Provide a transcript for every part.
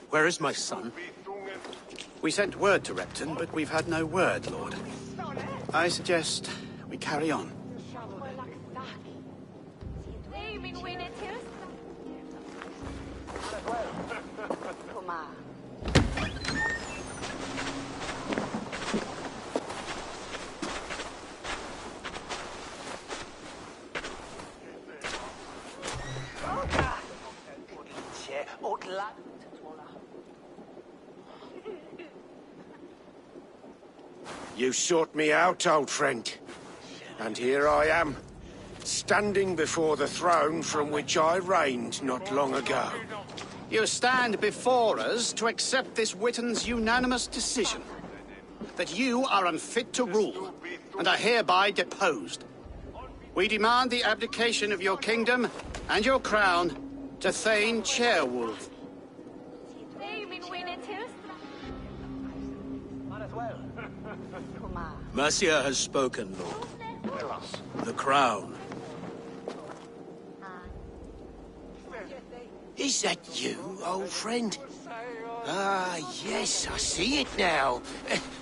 Where is my son? We sent word to Repton, but we've had no word, Lord. I suggest we carry on. You sought me out, old friend. And here I am, standing before the throne from which I reigned not long ago. You stand before us to accept this Witten's unanimous decision. That you are unfit to rule, and are hereby deposed. We demand the abdication of your kingdom and your crown to Thane Chairwolf. Mercia has spoken, Lord. The crown. Is that you, old friend? Ah, yes, I see it now.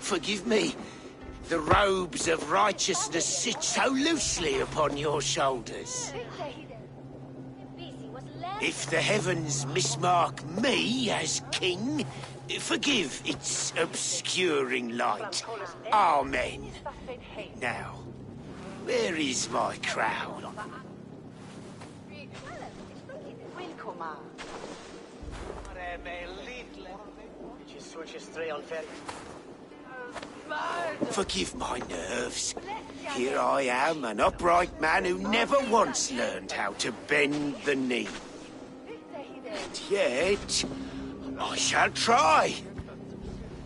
Forgive me. The robes of righteousness sit so loosely upon your shoulders. If the heavens mismark me as king, forgive its obscuring light. Amen. Now, where is my crown? Forgive my nerves. Here I am, an upright man who never once learned how to bend the knee. And yet, I shall try.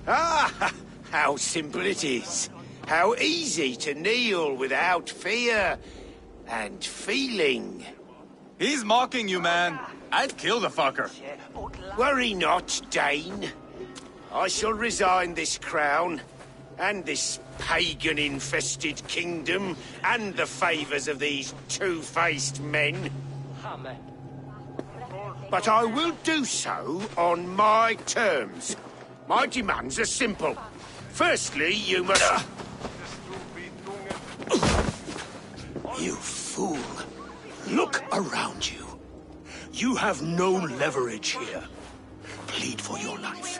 Ah, how simple it is. How easy to kneel without fear and feeling. He's mocking you, man. I'd kill the fucker. Worry not, Dane. I shall resign this crown, and this pagan-infested kingdom, and the favours of these two-faced men. But I will do so on my terms. My demands are simple. Firstly, you must... You fool. Look around you. You have no leverage here. Plead for your life,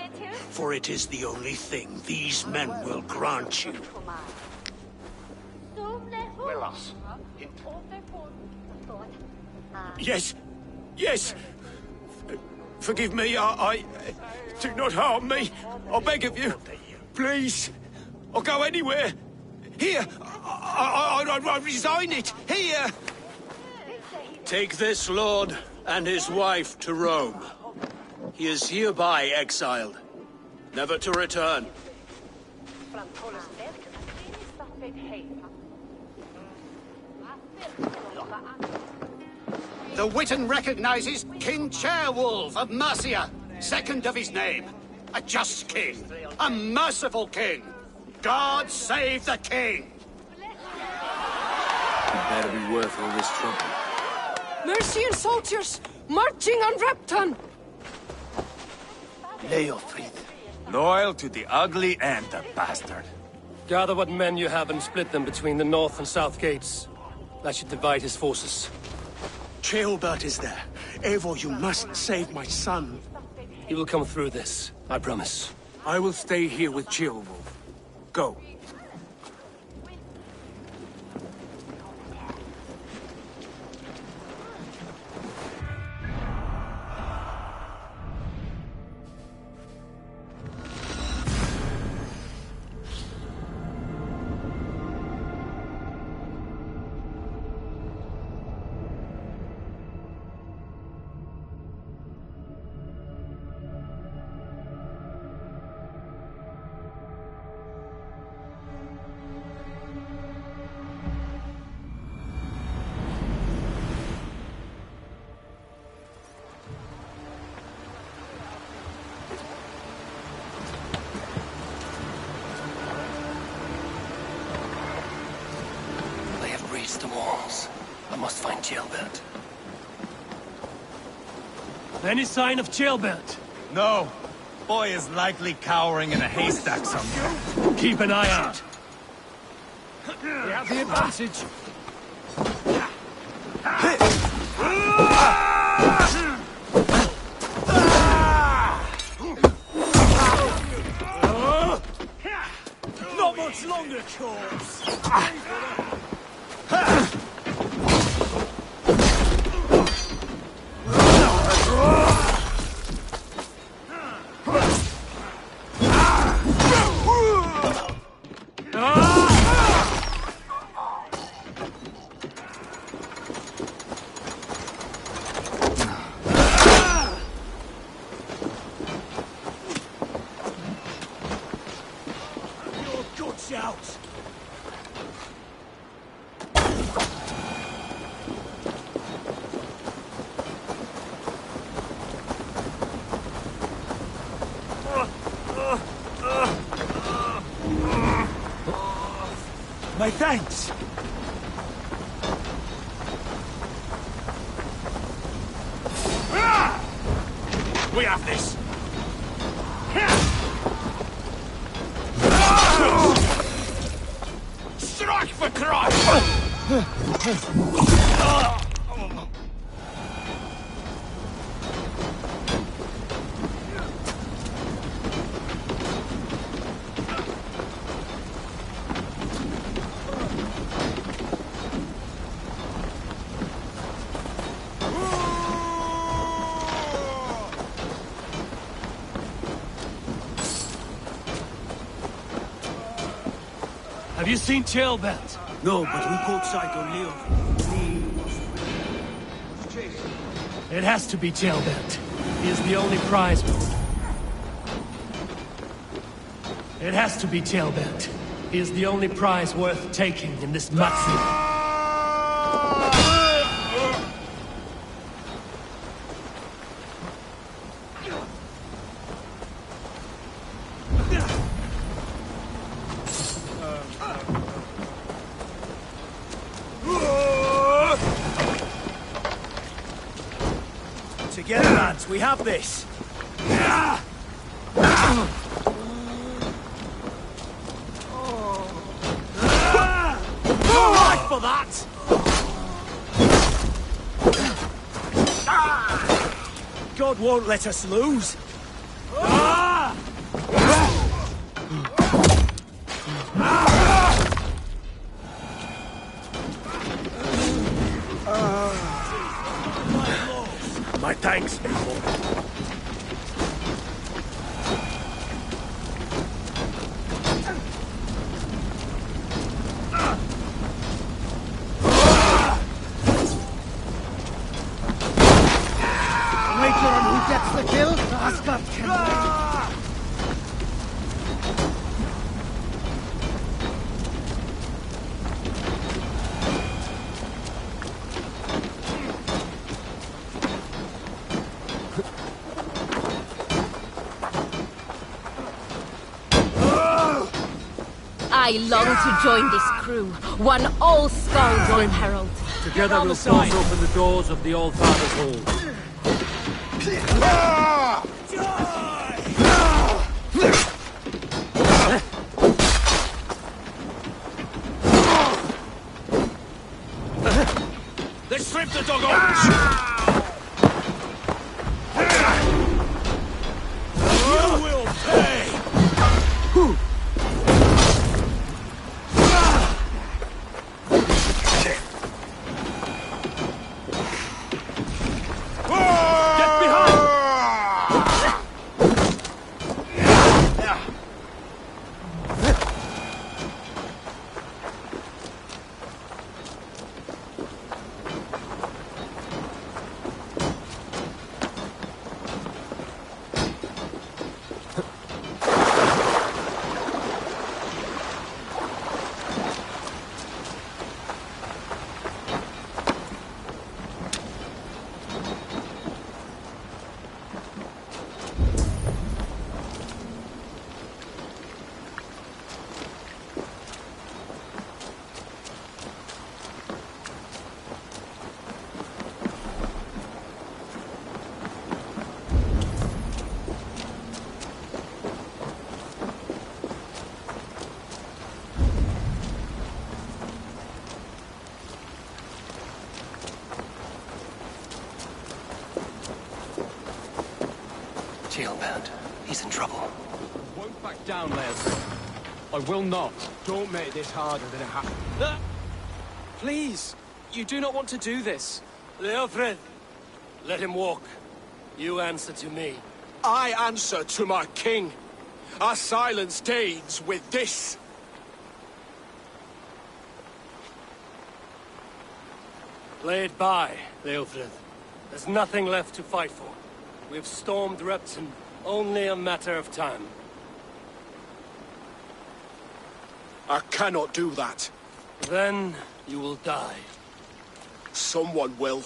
for it is the only thing these men will grant you. Yes, yes. Forgive me, I... Do not harm me. I beg of you. Please. I'll go anywhere. Here. I resign it. Here. Take this lord and his wife to Rome. He is hereby exiled, never to return. The Witten recognizes King Chairwolf of Mercia, second of his name. A just king, a merciful king. God save the king! That'll be worth all this trouble. Mercian soldiers, marching on Repton! Leofrid. Loyal to the ugly and the bastard. Gather what men you have and split them between the north and south gates. That should divide his forces. Ceolbert is there. Eivor, you must save my son. He will come through this, I promise. I will stay here with Ceolwulf. Go. Any sign of Jailbelt? No. Boy is likely cowering in a haystack somewhere. Keep an eye out. We have the advantage. Not much longer, corpse. Out. My thanks. We have this. Strike for Christ! Have you seen Jailbelt? No, but we caught sight on Leo. It has to be Jailbelt. He is the only prize. It has to be Jailbelt. He is the only prize worth taking in this Matsu. Together, lads, we have this. Right for that. God won't let us lose. My thanks, people. Wager on who gets the kill? Asgard can. I long to join this crew, one all skulls on herald. Together we'll force open the doors of the All-Father's Hall. They stripped the dog off! You will pay! Get behind! Tailband. He's in trouble. Won't back down, Leopold. I will not. Don't make this harder than it has. Please, you do not want to do this. Leofred, let him walk. You answer to me. I answer to my king. I silence Danes with this. Lay it by, Leofred. There's nothing left to fight for. We've stormed Repton. Only a matter of time. I cannot do that. Then you will die. Someone will.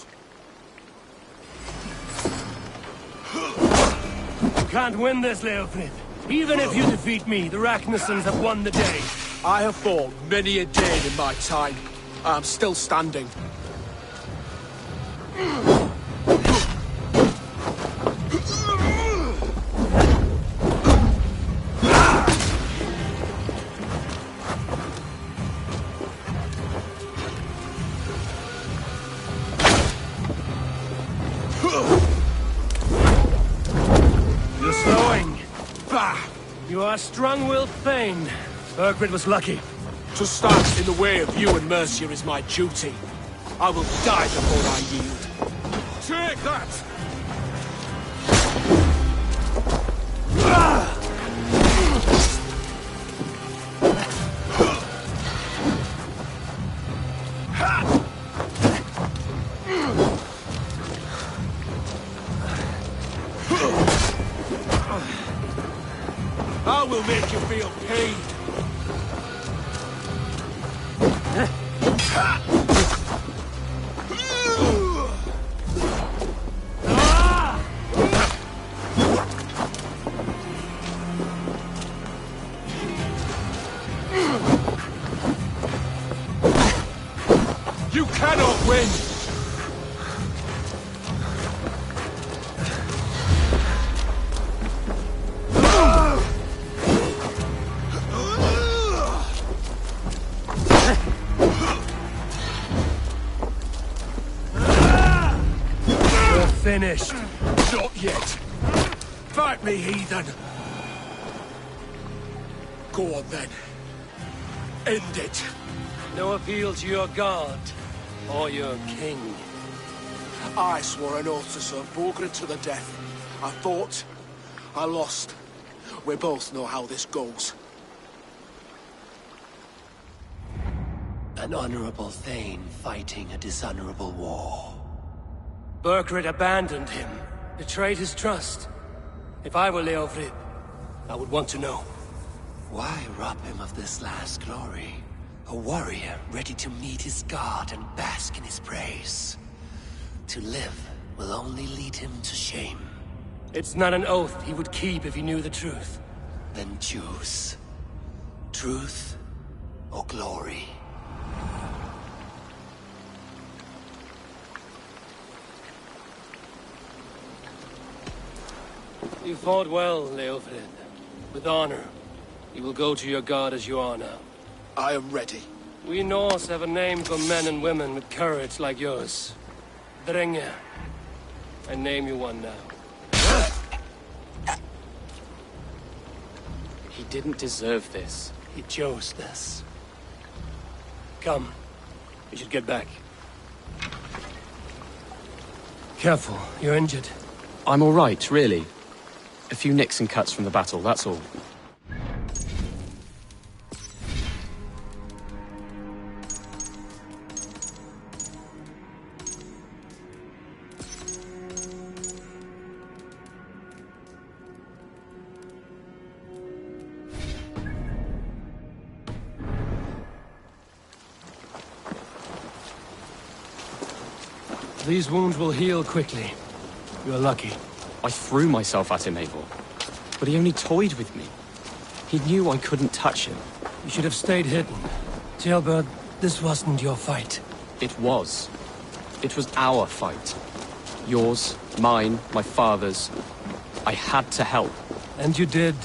You can't win this, Leofrid. Even if you defeat me, the Ragnarsons have won the day. I have fought many a Dane in my time. I am still standing. You're slowing. Bah! You are a strong-willed thane. Burgred was lucky. To stand in the way of you and Mercia is my duty. I will die before I yield. Take that! I will make you feel pain. You cannot win! We're finished. Not yet. Fight me, heathen! Go on then. End it. No appeal to your god or your king. I swore an oath to serve Borgred to the death. I fought. I lost. We both know how this goes. An honorable thane fighting a dishonorable war. Burgred abandoned him, betrayed his trust. If I were Leofrid, I would want to know. Why rob him of this last glory? A warrior ready to meet his god and bask in his praise. To live will only lead him to shame. It's not an oath he would keep if he knew the truth. Then choose. Truth or glory. You fought well, Leofrid. With honor. You will go to your god as you are now. I am ready. We Norse have a name for men and women with courage like yours. Drenge. I name you one now. He didn't deserve this. He chose this. Come. We should get back. Careful, you're injured. I'm all right, really. A few nicks and cuts from the battle, that's all. These wounds will heal quickly. You're lucky. I threw myself at him, Eivor. But he only toyed with me. He knew I couldn't touch him. You should have stayed hidden. Jailbird, this wasn't your fight. It was. It was our fight. Yours, mine, my father's. I had to help. And you did.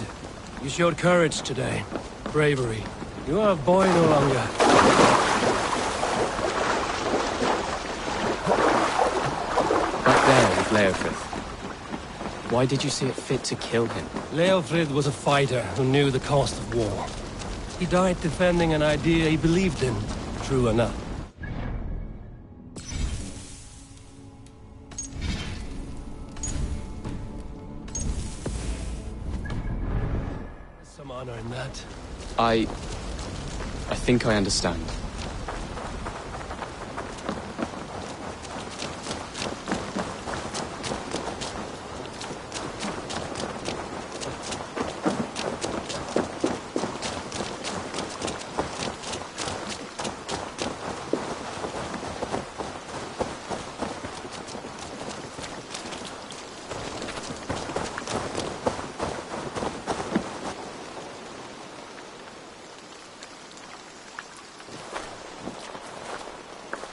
You showed courage today. Bravery. You are a boy no longer. Right there with Leofrith. Why did you see it fit to kill him? Leofrid was a fighter who knew the cost of war. He died defending an idea he believed in. True enough. There's some honor in that. I think I understand.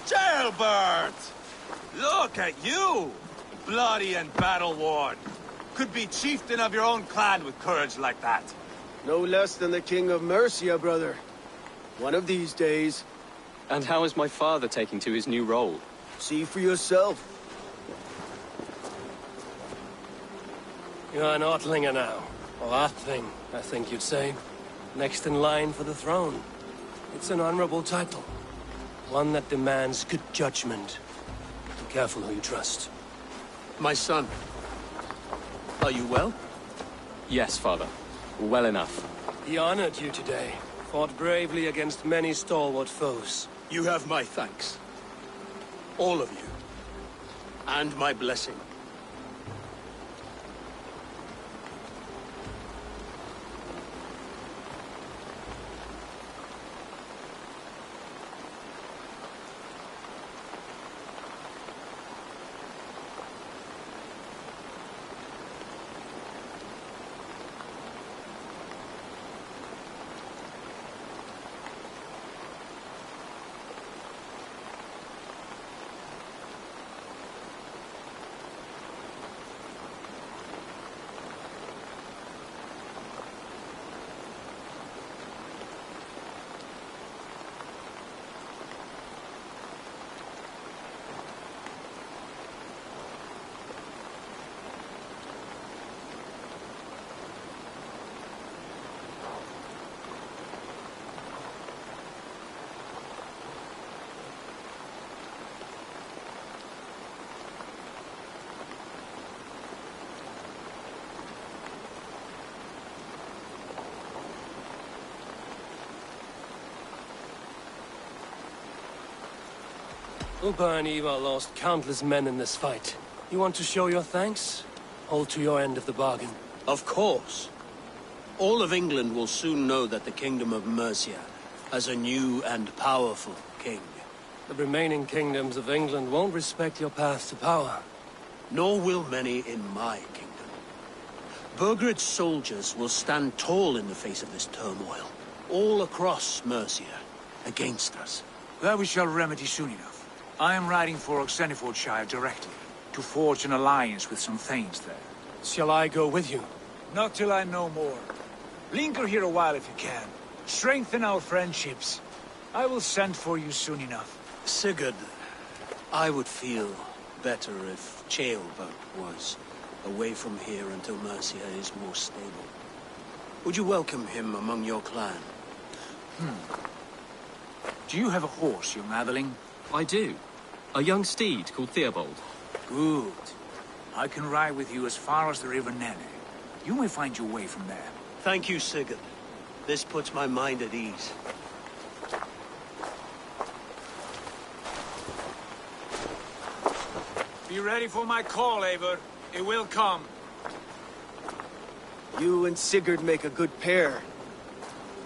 Jailbird! Look at you! Bloody and battle-worn. Could be chieftain of your own clan with courage like that. No less than the King of Mercia, brother. One of these days. And how is my father taking to his new role? See for yourself. You're an Outlinger now. Or Atling, I think you'd say. Next in line for the throne. It's an honorable title. One that demands good judgment. Be careful who you trust. My son, are you well? Yes, father. Well enough. He honored you today. Fought bravely against many stalwart foes. You have my thanks. All of you. And my blessing. Upa and Eva lost countless men in this fight. You want to show your thanks? Hold to your end of the bargain. Of course. All of England will soon know that the Kingdom of Mercia has a new and powerful king. The remaining kingdoms of England won't respect your path to power. Nor will many in my kingdom. Burgred's soldiers will stand tall in the face of this turmoil, all across Mercia, against us. That we shall remedy soon enough. I am riding for Oxenfordshire directly, to forge an alliance with some thanes there. Shall I go with you? Not till I know more. Linger here a while if you can. Strengthen our friendships. I will send for you soon enough. Sigurd, I would feel better if Ceolbert was away from here until Mercia is more stable. Would you welcome him among your clan? Do you have a horse, young Atheling? I do. A young steed called Theobald. Good. I can ride with you as far as the River Nene. You may find your way from there. Thank you, Sigurd. This puts my mind at ease. Be ready for my call, Eivor. It will come. You and Sigurd make a good pair.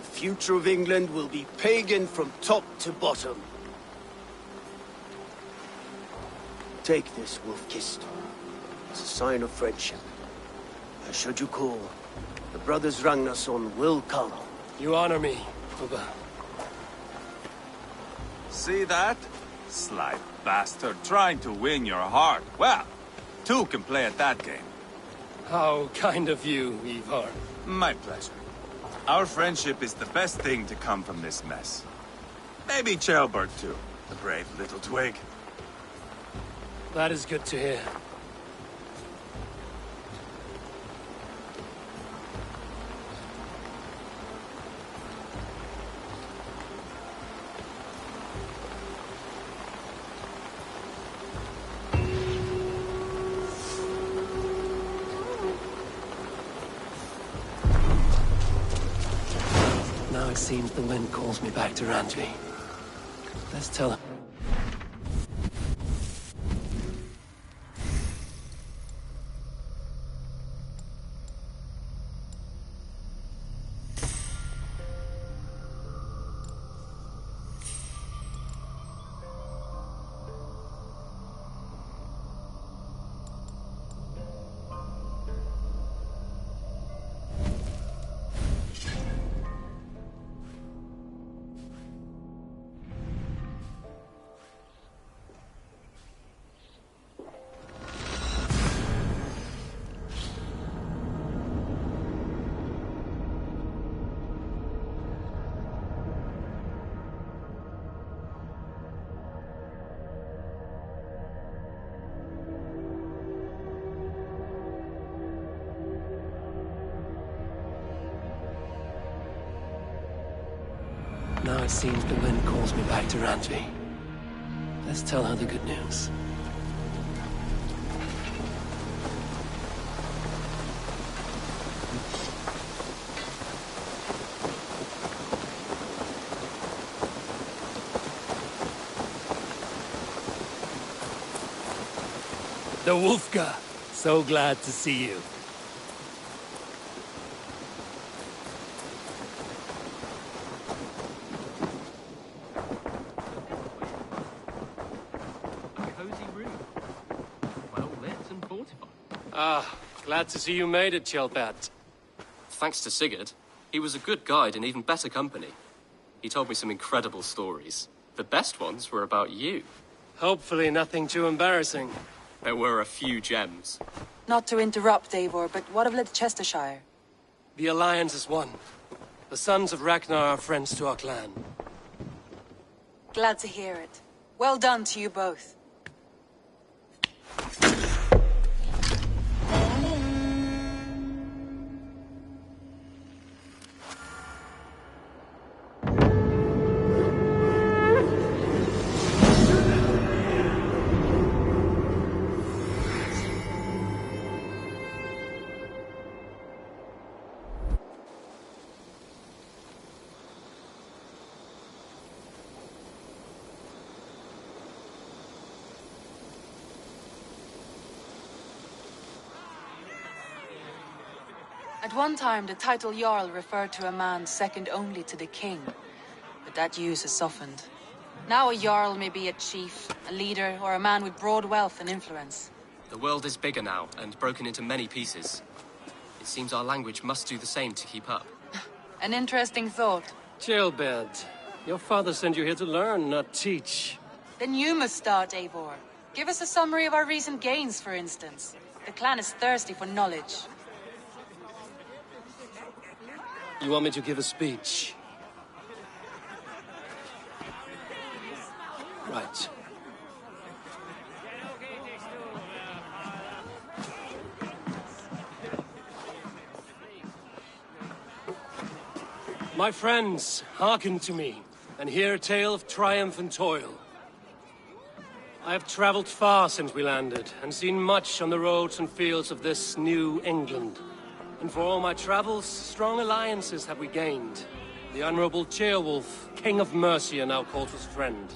The future of England will be pagan from top to bottom. Take this, Wolf-Kissed. It's a sign of friendship. Should you call, the brothers Ragnarsson will come. You honor me, Upa. See that? Sly bastard trying to win your heart. Well, two can play at that game. How kind of you, Ivar. My pleasure. Our friendship is the best thing to come from this mess. Maybe Ceolbert too, the brave little twig. That is good to hear. seems the wind calls me back to Randvi. Let's tell him. Now it seems the wind calls me back to Randvi. Let's tell her the good news. The Wolfka! So glad to see you. Glad to see you made it, Chelpat. Thanks to Sigurd. He was a good guide and even better company. He told me some incredible stories. The best ones were about you. Hopefully nothing too embarrassing. There were a few gems. Not to interrupt, Eivor, but what of Leicestershire? The Alliance is one. The sons of Ragnar are friends to our clan. Glad to hear it. Well done to you both. At one time, the title Jarl referred to a man second only to the king, but that use has softened. Now a Jarl may be a chief, a leader, or a man with broad wealth and influence. The world is bigger now, and broken into many pieces. It seems our language must do the same to keep up. An interesting thought. Chilbert, your father sent you here to learn, not teach. Then you must start, Eivor. Give us a summary of our recent gains, for instance. The clan is thirsty for knowledge. You want me to give a speech? Right. My friends, hearken to me, and hear a tale of triumph and toil. I have traveled far since we landed, and seen much on the roads and fields of this new England. And for all my travels, strong alliances have we gained. The Honorable Ceolwulf, King of Mercia, now calls us friend.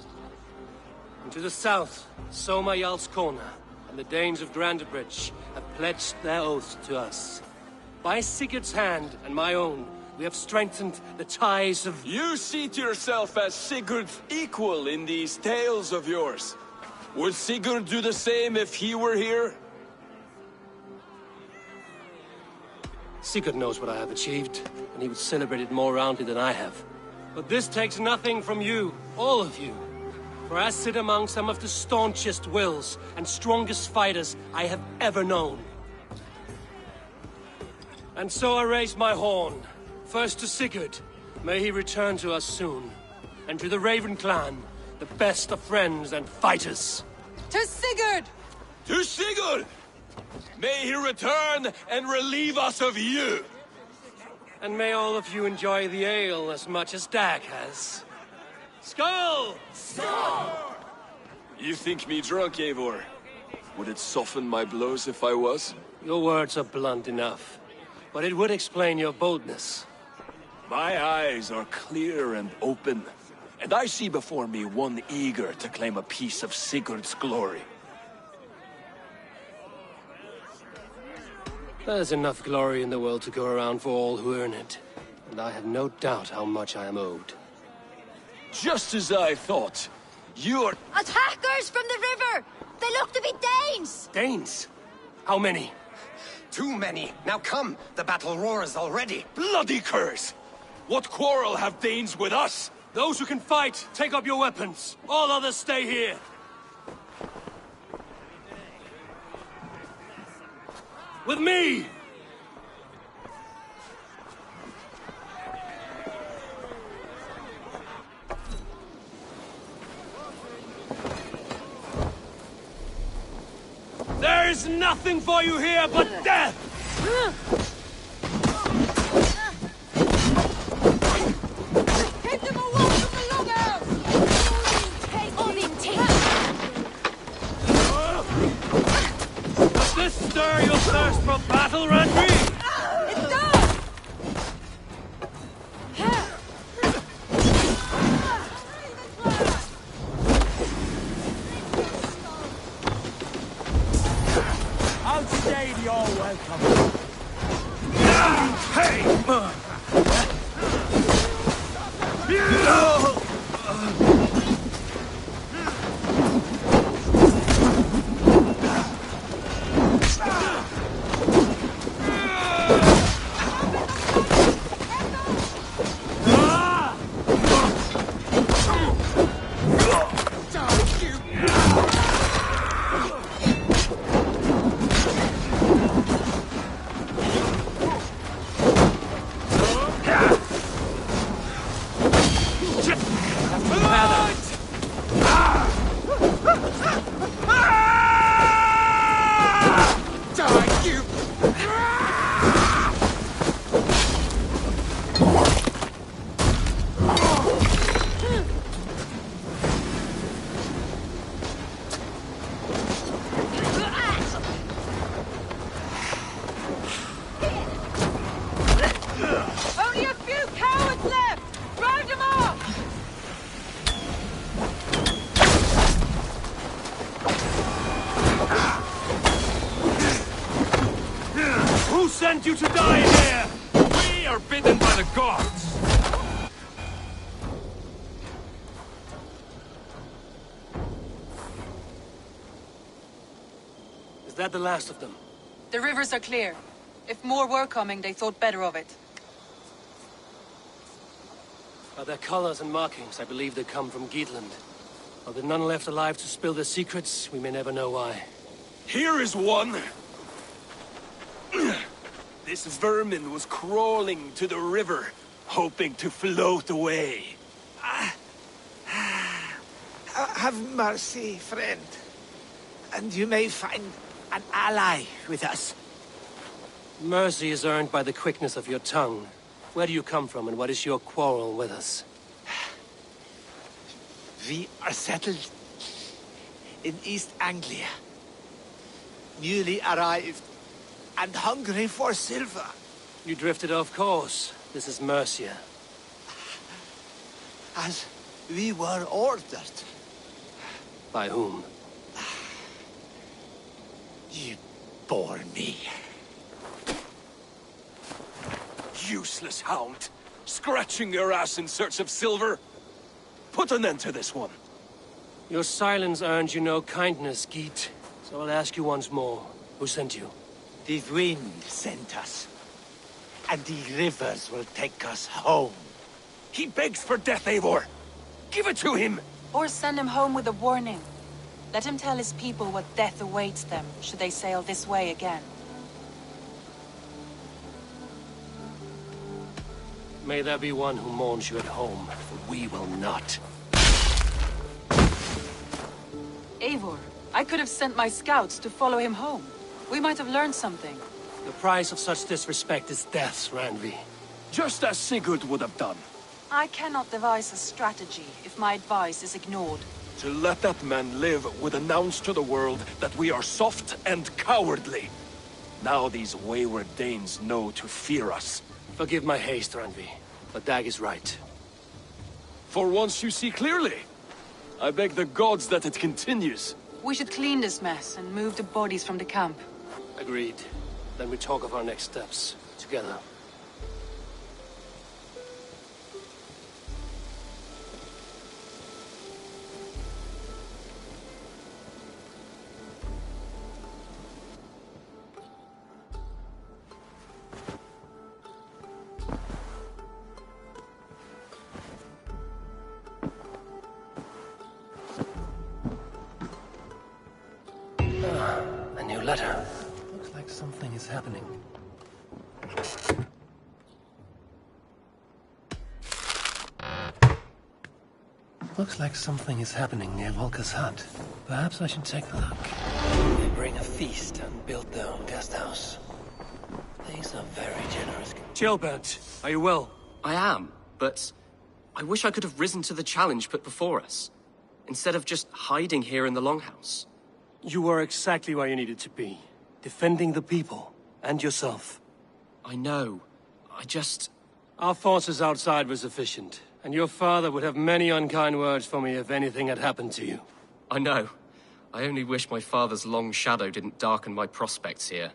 And to the south, Soma Jarlskona and the Danes of Grandebridge have pledged their oath to us. By Sigurd's hand and my own, we have strengthened the ties of... You seat yourself as Sigurd's equal in these tales of yours. Would Sigurd do the same if he were here? Sigurd knows what I have achieved, and he would celebrate it more roundly than I have. But this takes nothing from you, all of you. For I sit among some of the staunchest wills and strongest fighters I have ever known. And so I raise my horn. First to Sigurd, may he return to us soon. And to the Raven clan, the best of friends and fighters. To Sigurd! To Sigurd! May he return and relieve us of you! And may all of you enjoy the ale as much as Dag has. Skull! Skull! You think me drunk, Eivor? Would it soften my blows if I was? Your words are blunt enough, but it would explain your boldness. My eyes are clear and open, and I see before me one eager to claim a piece of Sigurd's glory. There's enough glory in the world to go around for all who earn it, and I have no doubt how much I am owed. Just as I thought. You're... Attackers from the river! They look to be Danes! Danes? How many? Too many. Now come, the battle roars already. Bloody curse! What quarrel have Danes with us? Those who can fight, take up your weapons. All others stay here. With me! There's nothing for you here but death! Keep them away from the longhouse! Odin, take! Does this stir your thirst for battle, Randvi? It does! Outstayed your welcome. Hey! Only a few cowards left! Round them up! Who sent you to die here? We are bidden by the gods! Is that the last of them? The rivers are clear. If more were coming, they thought better of it. By their colors and markings, I believe they come from Geatland. Are there none left alive to spill their secrets? We may never know why. Here is one. This vermin was crawling to the river, hoping to float away. Have mercy, friend. And you may find an ally with us. Mercy is earned by the quickness of your tongue. Where do you come from, and what is your quarrel with us? We are settled in East Anglia. Newly arrived and hungry for silver. You drifted off course. This is Mercia. As we were ordered. By whom? You bore me. Useless hound! Scratching your ass in search of silver! Put an end to this one! Your silence earned you no kindness, Geet. So I'll ask you once more. Who sent you? The wind sent us. And the rivers will take us home. He begs for death, Eivor! Give it to him! Or send him home with a warning. Let him tell his people what death awaits them, should they sail this way again. May there be one who mourns you at home, for we will not. Eivor, I could have sent my scouts to follow him home. We might have learned something. The price of such disrespect is death, Randvi. Just as Sigurd would have done. I cannot devise a strategy if my advice is ignored. To let that man live would announce to the world that we are soft and cowardly. Now these wayward Danes know to fear us. Forgive my haste, Randvi. But Dag is right. For once you see clearly. I beg the gods that it continues. We should clean this mess and move the bodies from the camp. Agreed. Then we talk of our next steps, together. A new letter. Looks like something is happening. Looks like something is happening near Volker's hut. Perhaps I should take a look. They bring a feast and build their own guest house. These are very generous. Gilbert, are you well? I am, but I wish I could have risen to the challenge put before us, instead of just hiding here in the Longhouse. You were exactly where you needed to be. Defending the people, and yourself. I know. Our forces outside were sufficient, and your father would have many unkind words for me if anything had happened to you. I know. I only wish my father's long shadow didn't darken my prospects here.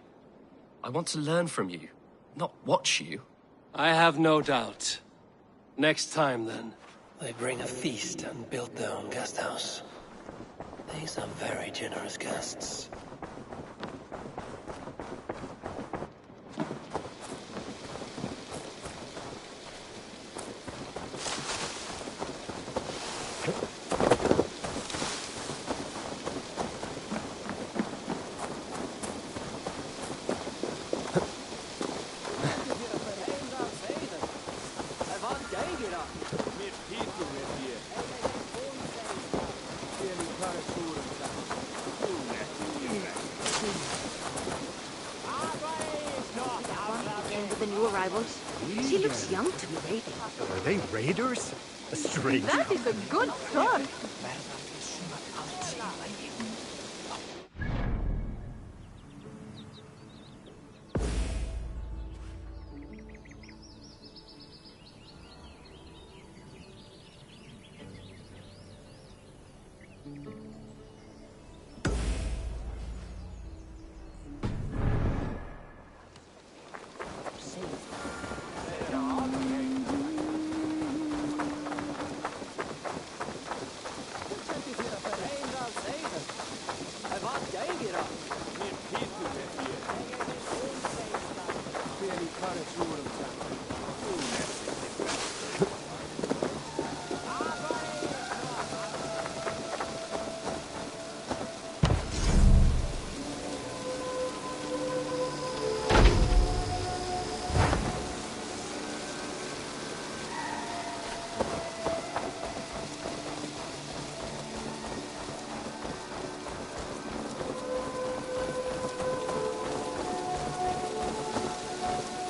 I want to learn from you, not watch you. I have no doubt. Next time, then. They bring a feast and build their own guest house. These are very generous guests. The new arrivals. She looks young to be raiding. Are they raiders? A stranger? That is a good cook.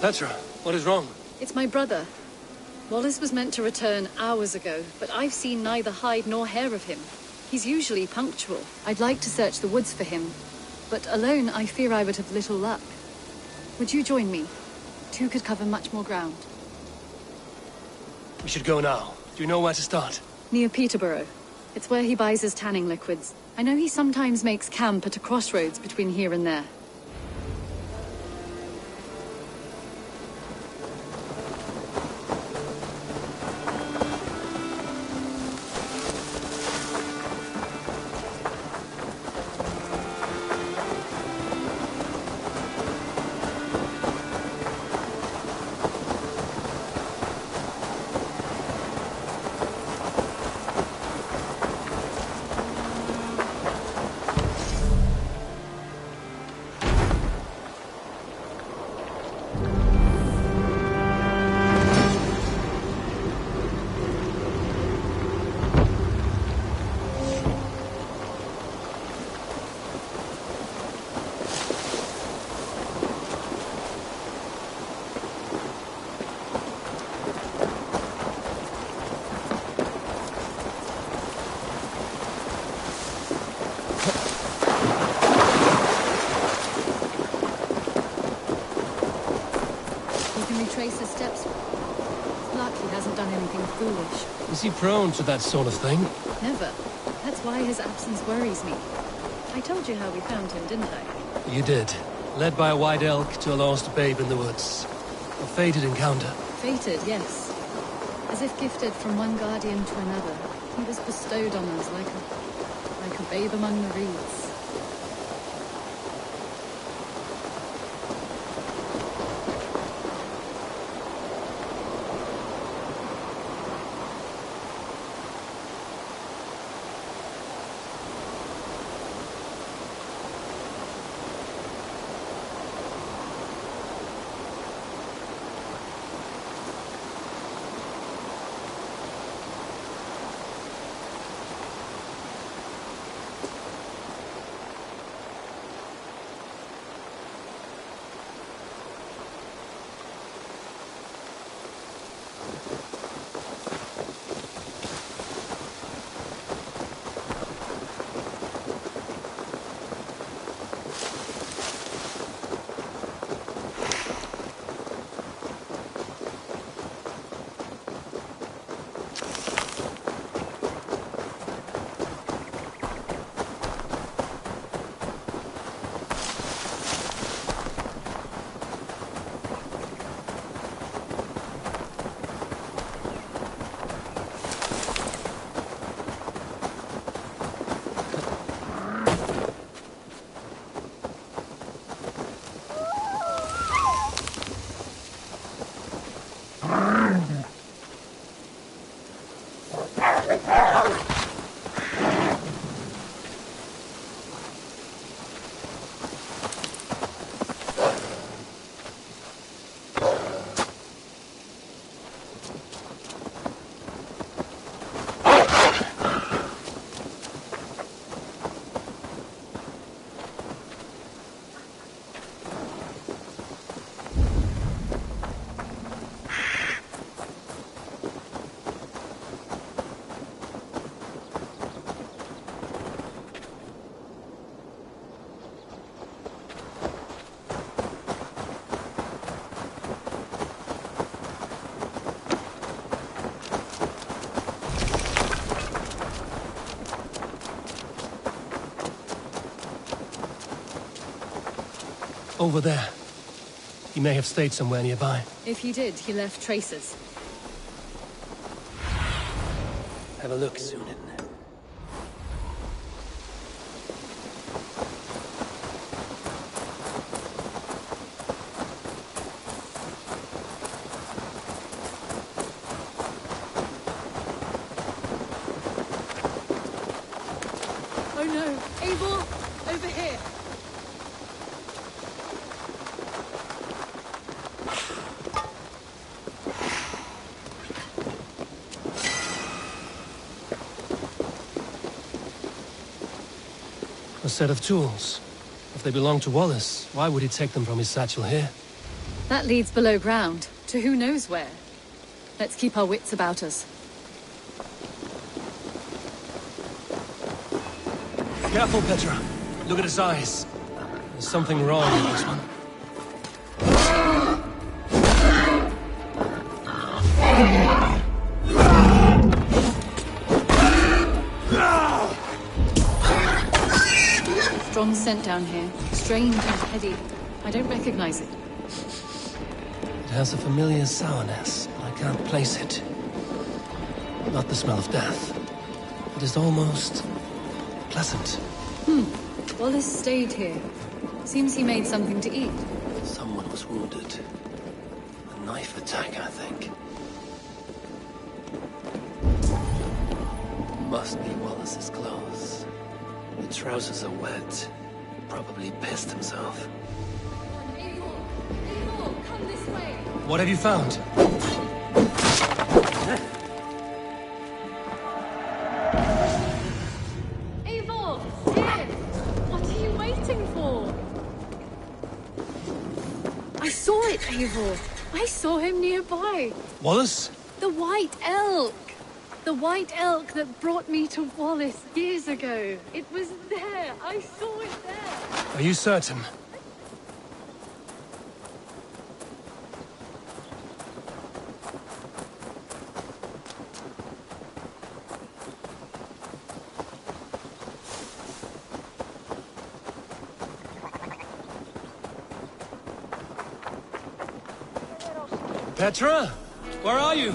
Petra, what is wrong? It's my brother. Wallace was meant to return hours ago, but I've seen neither hide nor hair of him. He's usually punctual. I'd like to search the woods for him, but alone I fear I would have little luck. Would you join me? Two could cover much more ground. We should go now. Do you know where to start? Near Peterborough. It's where he buys his tanning liquids. I know he sometimes makes camp at a crossroads between here and there. luck he hasn't done anything foolish. Is he prone to that sort of thing? Never. That's why his absence worries me. I told you how we found him, didn't I? You did. Led by a white elk to a lost babe in the woods. A fated encounter. Fated, yes. As if gifted from one guardian to another, he was bestowed on us like a babe among the reeds. Over there. He may have stayed somewhere nearby. If he did, he left traces. Have a look, Sunan. Oh no! Eivor! Over here! A set of tools. If they belong to Wallace, why would he take them from his satchel here? That leads below ground, to who knows where. Let's keep our wits about us. Careful, Petra. Look at his eyes. There's something wrong with this one. Strong scent down here. Strange and heady. I don't recognize it. It has a familiar sourness, but I can't place it. Not the smell of death. It is almost pleasant. Wallace stayed here. Seems he made something to eat. Someone was wounded. A knife attack, I think. Must be Wallace's clothes. The trousers are wet. Probably pissed himself. Eivor, come this way! What have you found? Eivor! Here! What are you waiting for? I saw it, Eivor! I saw him nearby! Wallace? The White Elk! The White Elk that brought me to Wallace years ago. It was there! I saw it there! Are you certain? Petra? Where are you?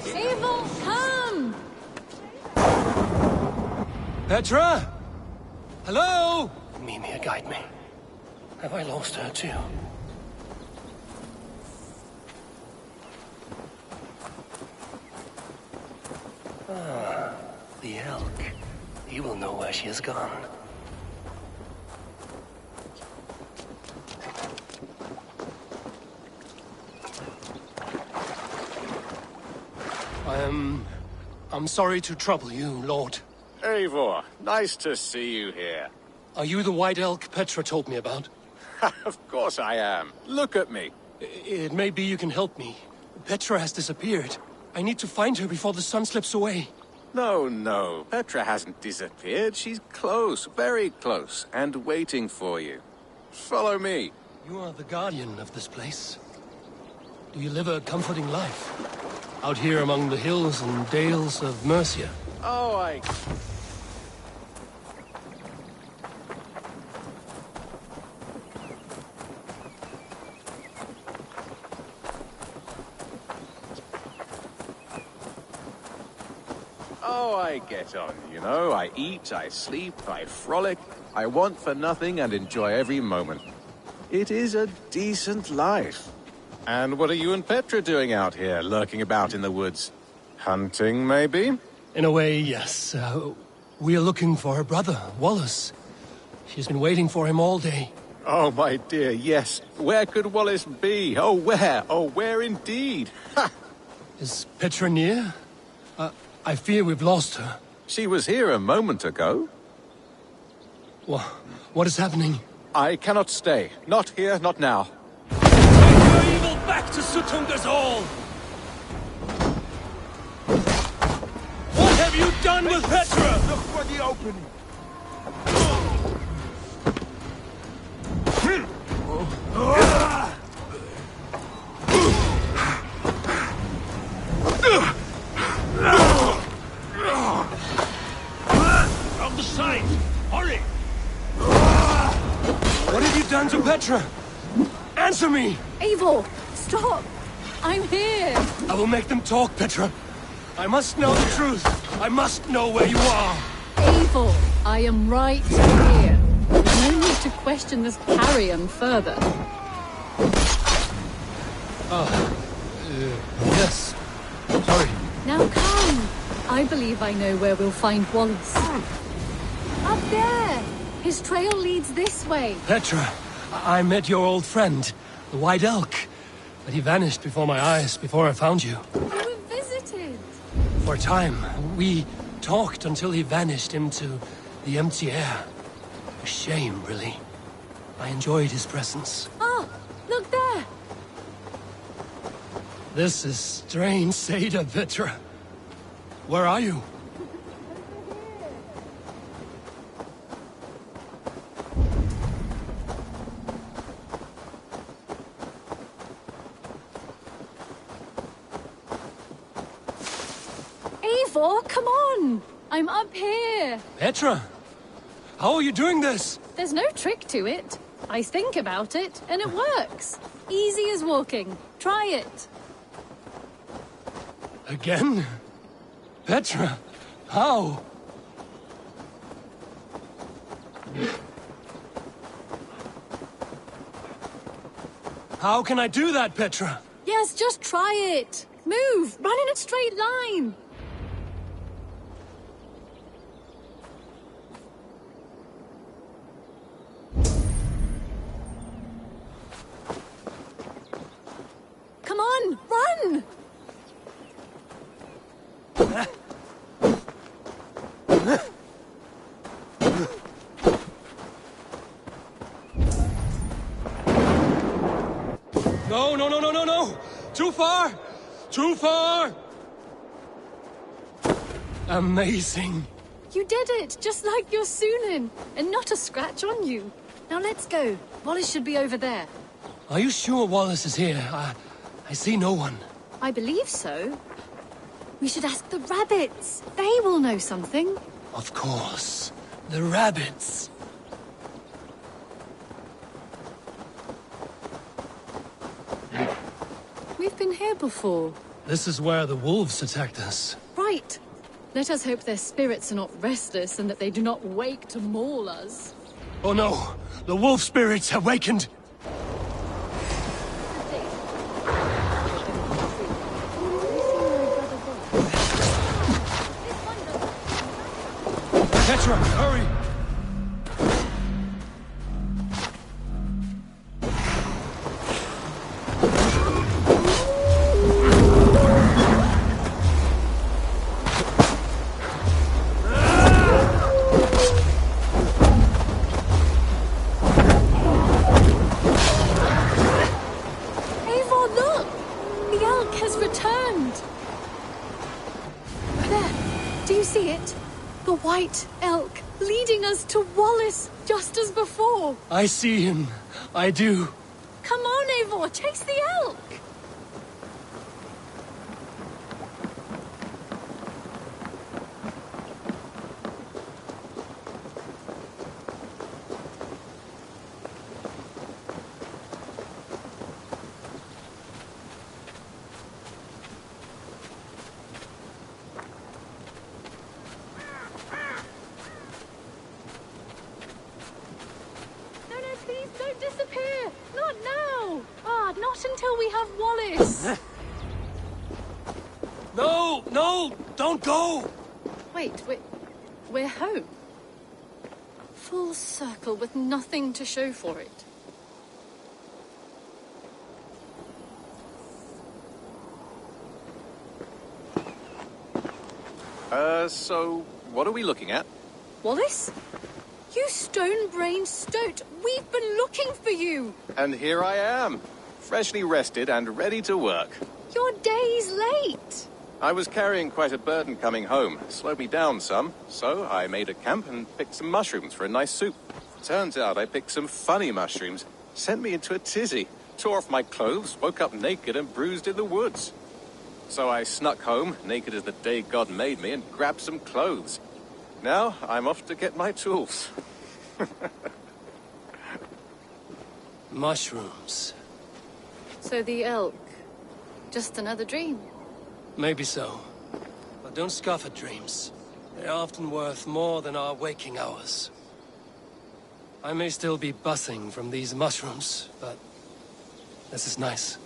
Evil, come! Petra? Hello? Mimir, guide me. Have I lost her too? Ah, the elk. He will know where she has gone. I'm sorry to trouble you, Lord. Eivor, nice to see you here. Are you the white elk Petra told me about? Of course I am. Look at me. It may be you can help me. Petra has disappeared. I need to find her before the sun slips away. No. Petra hasn't disappeared. She's close, very close, and waiting for you. Follow me. You are the guardian of this place. Do you live a comforting life? Out here among the hills and dales of Mercia? Oh, I get on, you know. I eat, I sleep, I frolic. I want for nothing and enjoy every moment. It is a decent life. And what are you and Petra doing out here, lurking about in the woods? Hunting, maybe? In a way, yes. We are looking for her brother, Wallace. She's been waiting for him all day. Oh, my dear, yes. Where could Wallace be? Oh, where? Oh, where indeed? Ha! Is Petra near? I fear we've lost her. She was here a moment ago. What is happening? I cannot stay. Not here, not now. Take your evil back to Sutunga's Hall! What have you done with Petra? Look for the opening. From the side! Hurry! What have you done to Petra? Answer me! Eivor, stop! I'm here! I will make them talk, Petra. I must know the truth. I must know where you are. Eivor, I am right here. There's no need to question this carrion further. Yes. Sorry. Now come! I believe I know where we'll find Wallace. Up there! His trail leads this way. Petra, I met your old friend, the White Elk. But he vanished before my eyes, before I found you. We were visited. For a time, we talked until he vanished into the empty air. A shame, really. I enjoyed his presence. Ah, look there! This is strange, Seda, Petra. Where are you? Eivor, come on! I'm up here! Petra! How are you doing this? There's no trick to it. I think about it, and it works. Easy as walking. Try it. Again? Petra, how? How can I do that, Petra? Yes, just try it. Move! Run in a straight line! Come on, run! No! Too far! Too far! Amazing. You did it, just like your Sunan, and not a scratch on you. Now let's go. Wallace should be over there. Are you sure Wallace is here? I see no one. I believe so. We should ask the rabbits. They will know something. Of course. The rabbits. We've been here before. This is where the wolves attacked us. Right. Let us hope their spirits are not restless and that they do not wake to maul us. Oh no! The wolf spirits have wakened! Petra, hurry! Eivor, look! The elk has returned! There! Do you see it? The white elk, leading us to Wallace, just as before. I see him. I do. Come on, Eivor, chase the elk! No, please don't disappear! Not now! Not until we have Wallace! No! Don't go! Wait, we're home. Full circle with nothing to show for it. So what are we looking at? Wallace? You stone-brained stoat! We've been looking for you! And here I am, freshly rested and ready to work. You're days late! I was carrying quite a burden coming home. Slowed me down some, so I made a camp and picked some mushrooms for a nice soup. Turns out I picked some funny mushrooms. Sent me into a tizzy. Tore off my clothes, woke up naked and bruised in the woods. So I snuck home, naked as the day God made me, and grabbed some clothes. Now I'm off to get my tools. Mushrooms. So the elk, just another dream? Maybe so. But don't scoff at dreams. They're often worth more than our waking hours. I may still be buzzing from these mushrooms, but this is nice.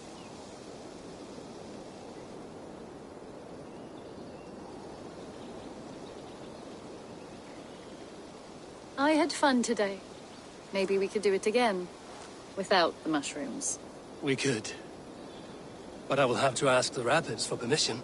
I had fun today. Maybe we could do it again. Without the mushrooms. We could. But I will have to ask the rapids for permission.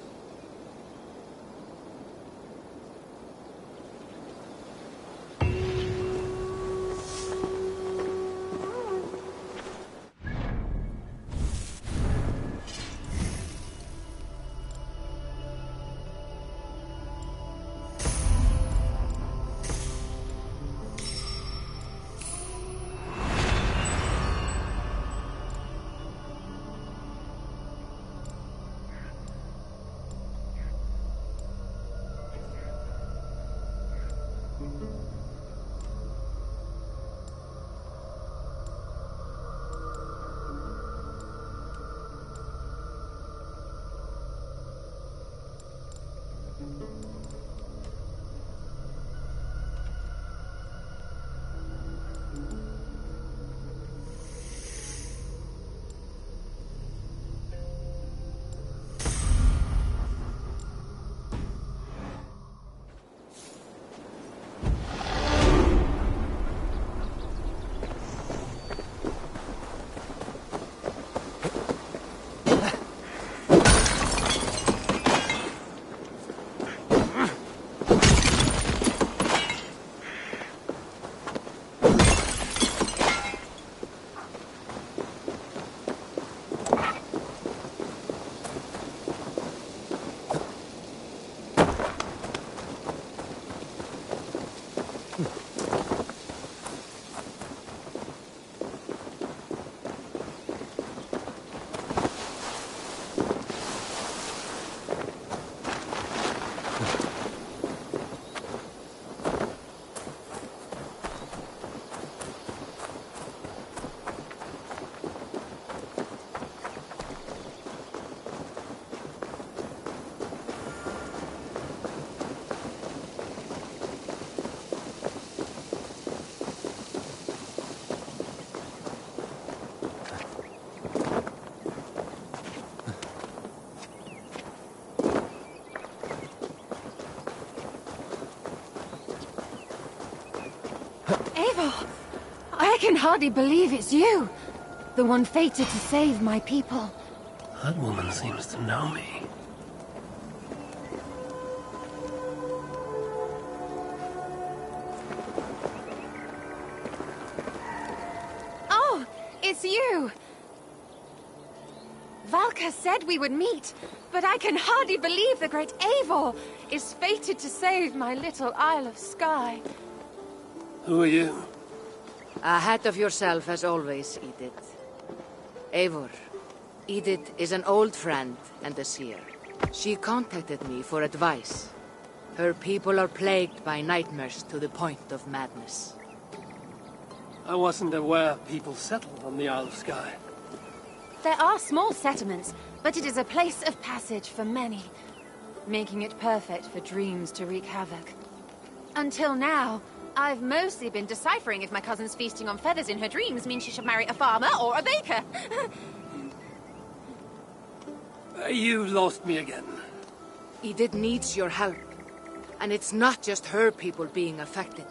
can hardly believe it's you. The one fated to save my people. That woman seems to know me. Oh, it's you! Valka said we would meet, but I can hardly believe the great Eivor is fated to save my little Isle of Skye. Who are you? Ahead of yourself as always, Edith. Eivor. Edith is an old friend and a seer. She contacted me for advice. Her people are plagued by nightmares to the point of madness. I wasn't aware people settled on the Isle of Skye. There are small settlements, but it is a place of passage for many, making it perfect for dreams to wreak havoc. Until now, I've mostly been deciphering if my cousin's feasting on feathers in her dreams means she should marry a farmer or a baker. You lost me again. Edith needs your help. And it's not just her people being affected.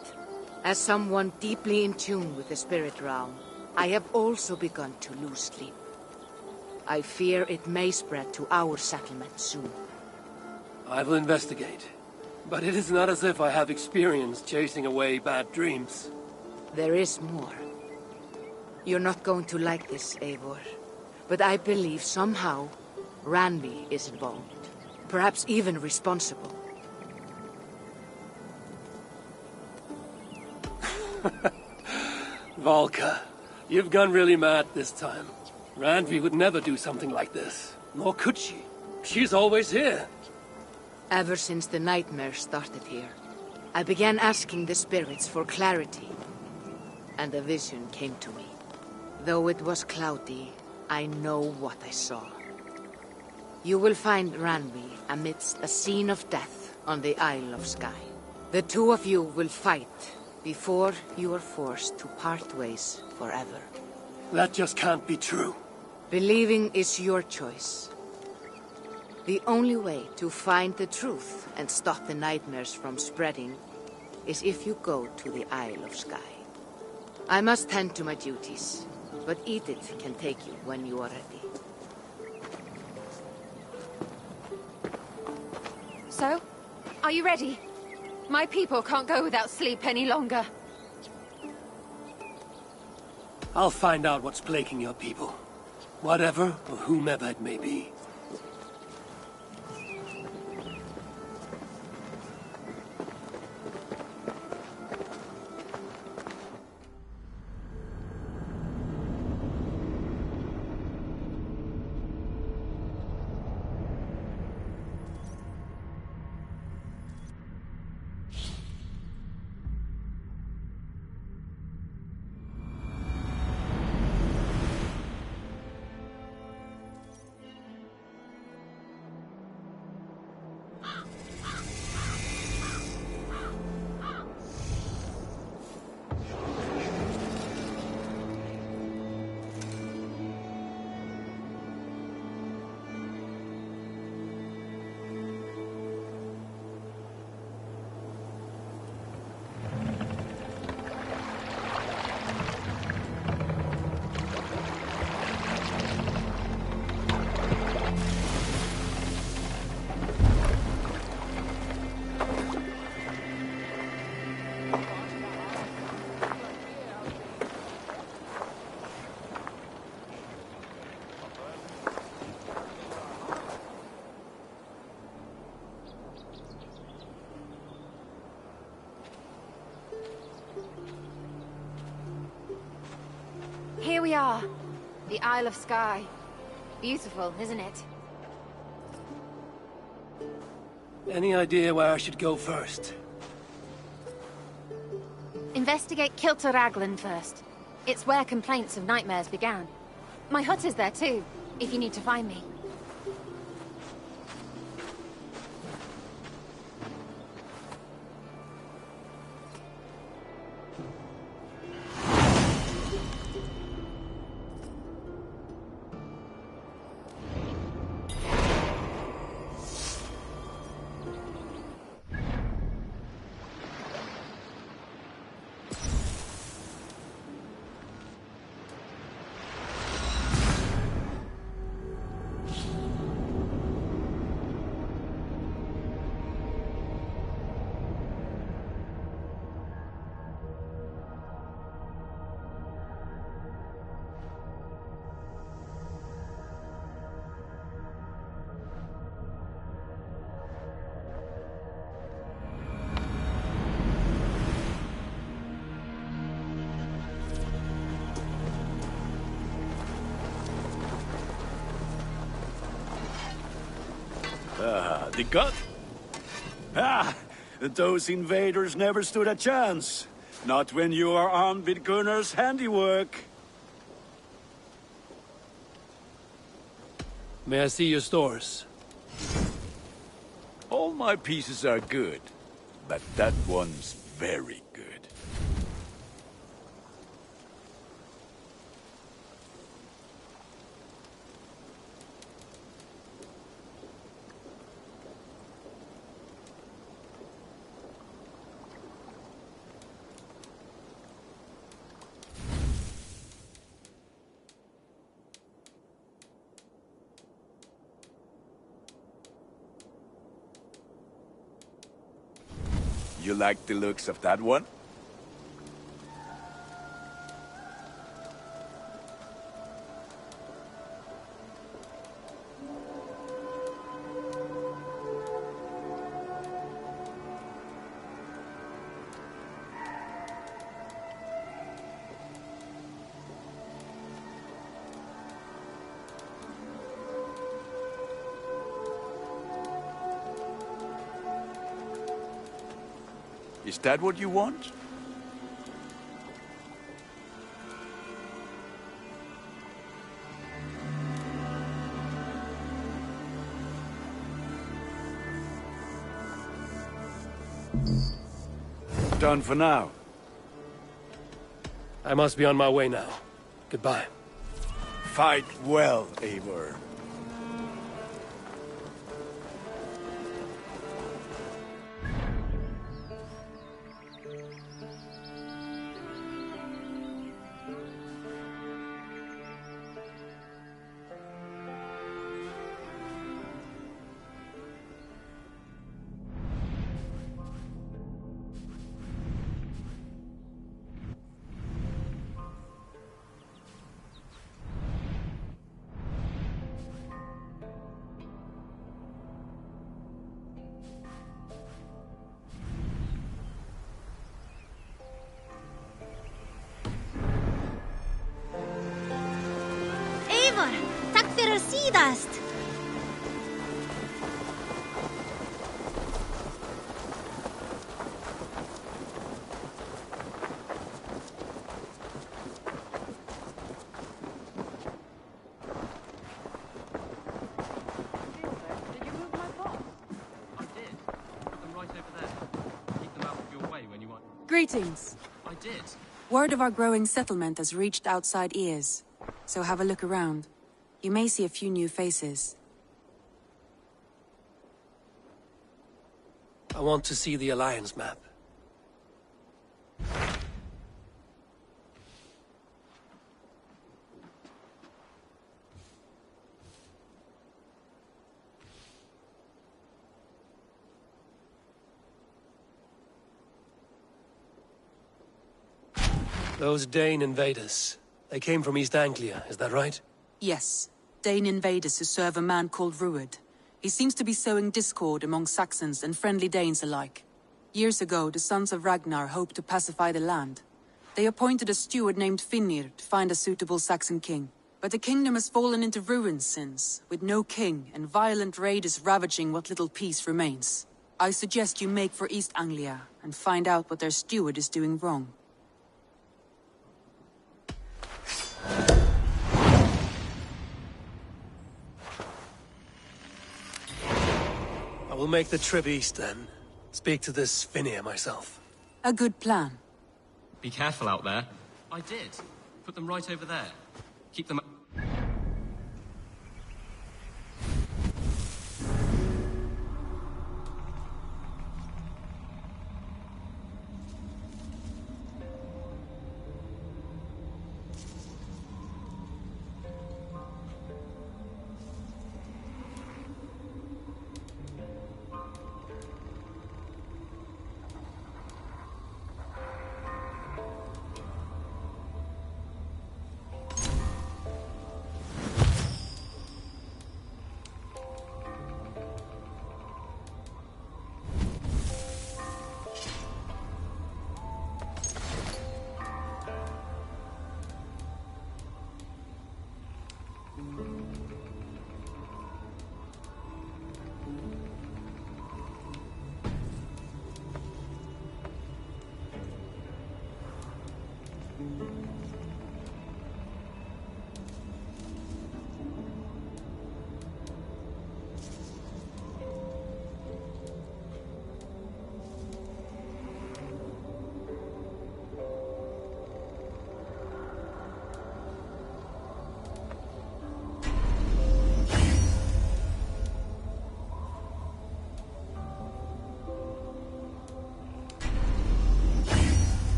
As someone deeply in tune with the spirit realm, I have also begun to lose sleep. I fear it may spread to our settlement soon. I will investigate. But it is not as if I have experience chasing away bad dreams. There is more. You're not going to like this, Eivor. But I believe somehow Randvi is involved. Perhaps even responsible. Valka, you've gone really mad this time. Randvi would never do something like this. Nor could she. She's always here. Ever since the nightmare started here, I began asking the spirits for clarity. And a vision came to me. Though it was cloudy, I know what I saw. You will find Randvi amidst a scene of death on the Isle of Skye. The two of you will fight before you are forced to part ways forever. That just can't be true. Believing is your choice. The only way to find the truth and stop the nightmares from spreading is if you go to the Isle of Skye. I must tend to my duties, but Edith can take you when you are ready. So, are you ready? My people can't go without sleep any longer. I'll find out what's plaguing your people. Whatever or whomever it may be. Here we are. The Isle of Skye. Beautiful, isn't it? Any idea where I should go first? Investigate Kilter Raglan first. It's where complaints of nightmares began. My hut is there too, if you need to find me. The gut? Ah, those invaders never stood a chance. Not when you are armed with Gunnar's handiwork. May I see your stores? All my pieces are good, but that one's very good. You like the looks of that one? Is that what you want? Done for now. I must be on my way now. Goodbye. Fight well, Eivor. Tack för sidast! Greetings. I did. Word of our growing settlement has reached outside ears, so have a look around. You may see a few new faces. I want to see the Alliance map. Those Dane invaders, they came from East Anglia, is that right? Yes, Dane invaders who serve a man called Rued. He seems to be sowing discord among Saxons and friendly Danes alike. Years ago, the sons of Ragnar hoped to pacify the land. They appointed a steward named Finnir to find a suitable Saxon king. But the kingdom has fallen into ruins since, with no king and violent raiders ravaging what little peace remains. I suggest you make for East Anglia and find out what their steward is doing wrong. I will make the trip east then. Speak to this Finnir myself. A good plan. Be careful out there. I did. Put them right over there. Keep them...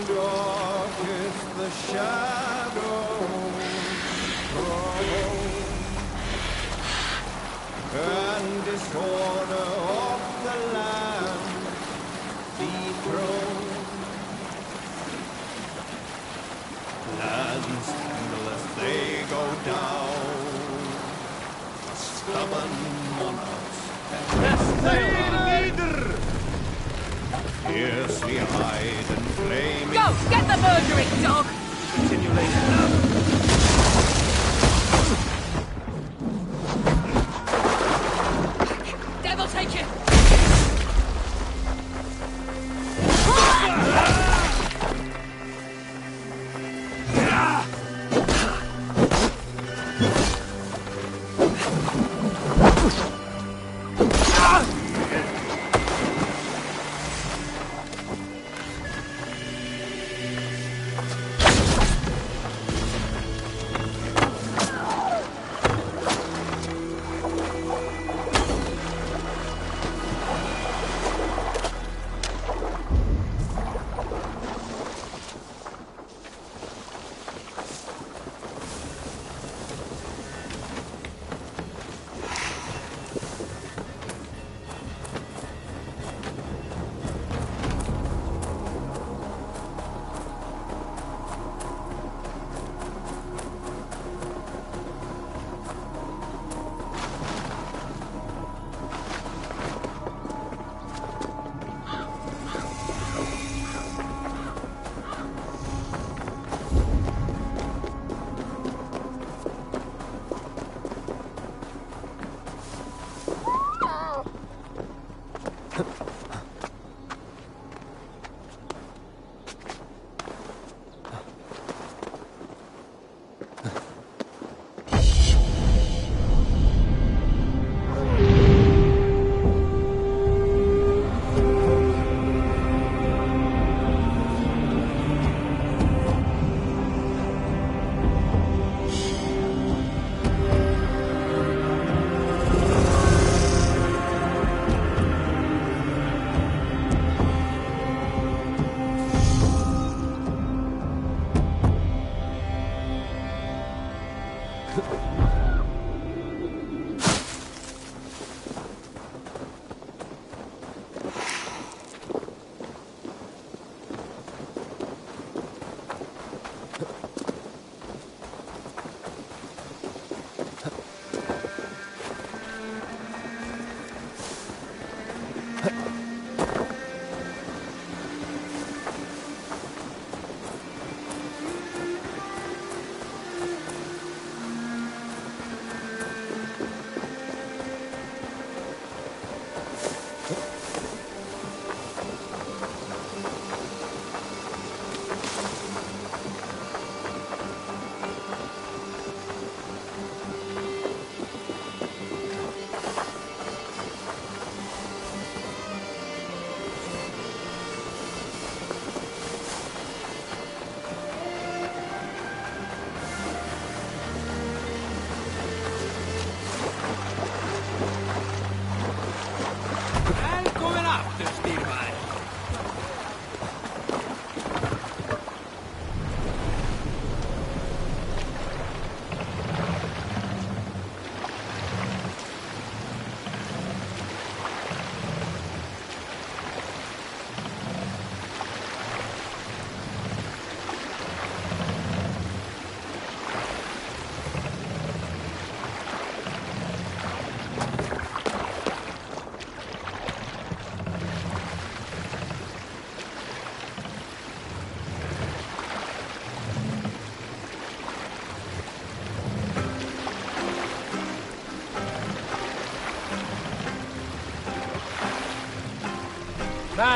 darkest the shadows grow, and disorder of the land dethroned. Lands tremble as they go down, stubborn monarchs and leader. Fiercely eyed and flaming. Go! Get the murdering dog! Continue later. Devil take it!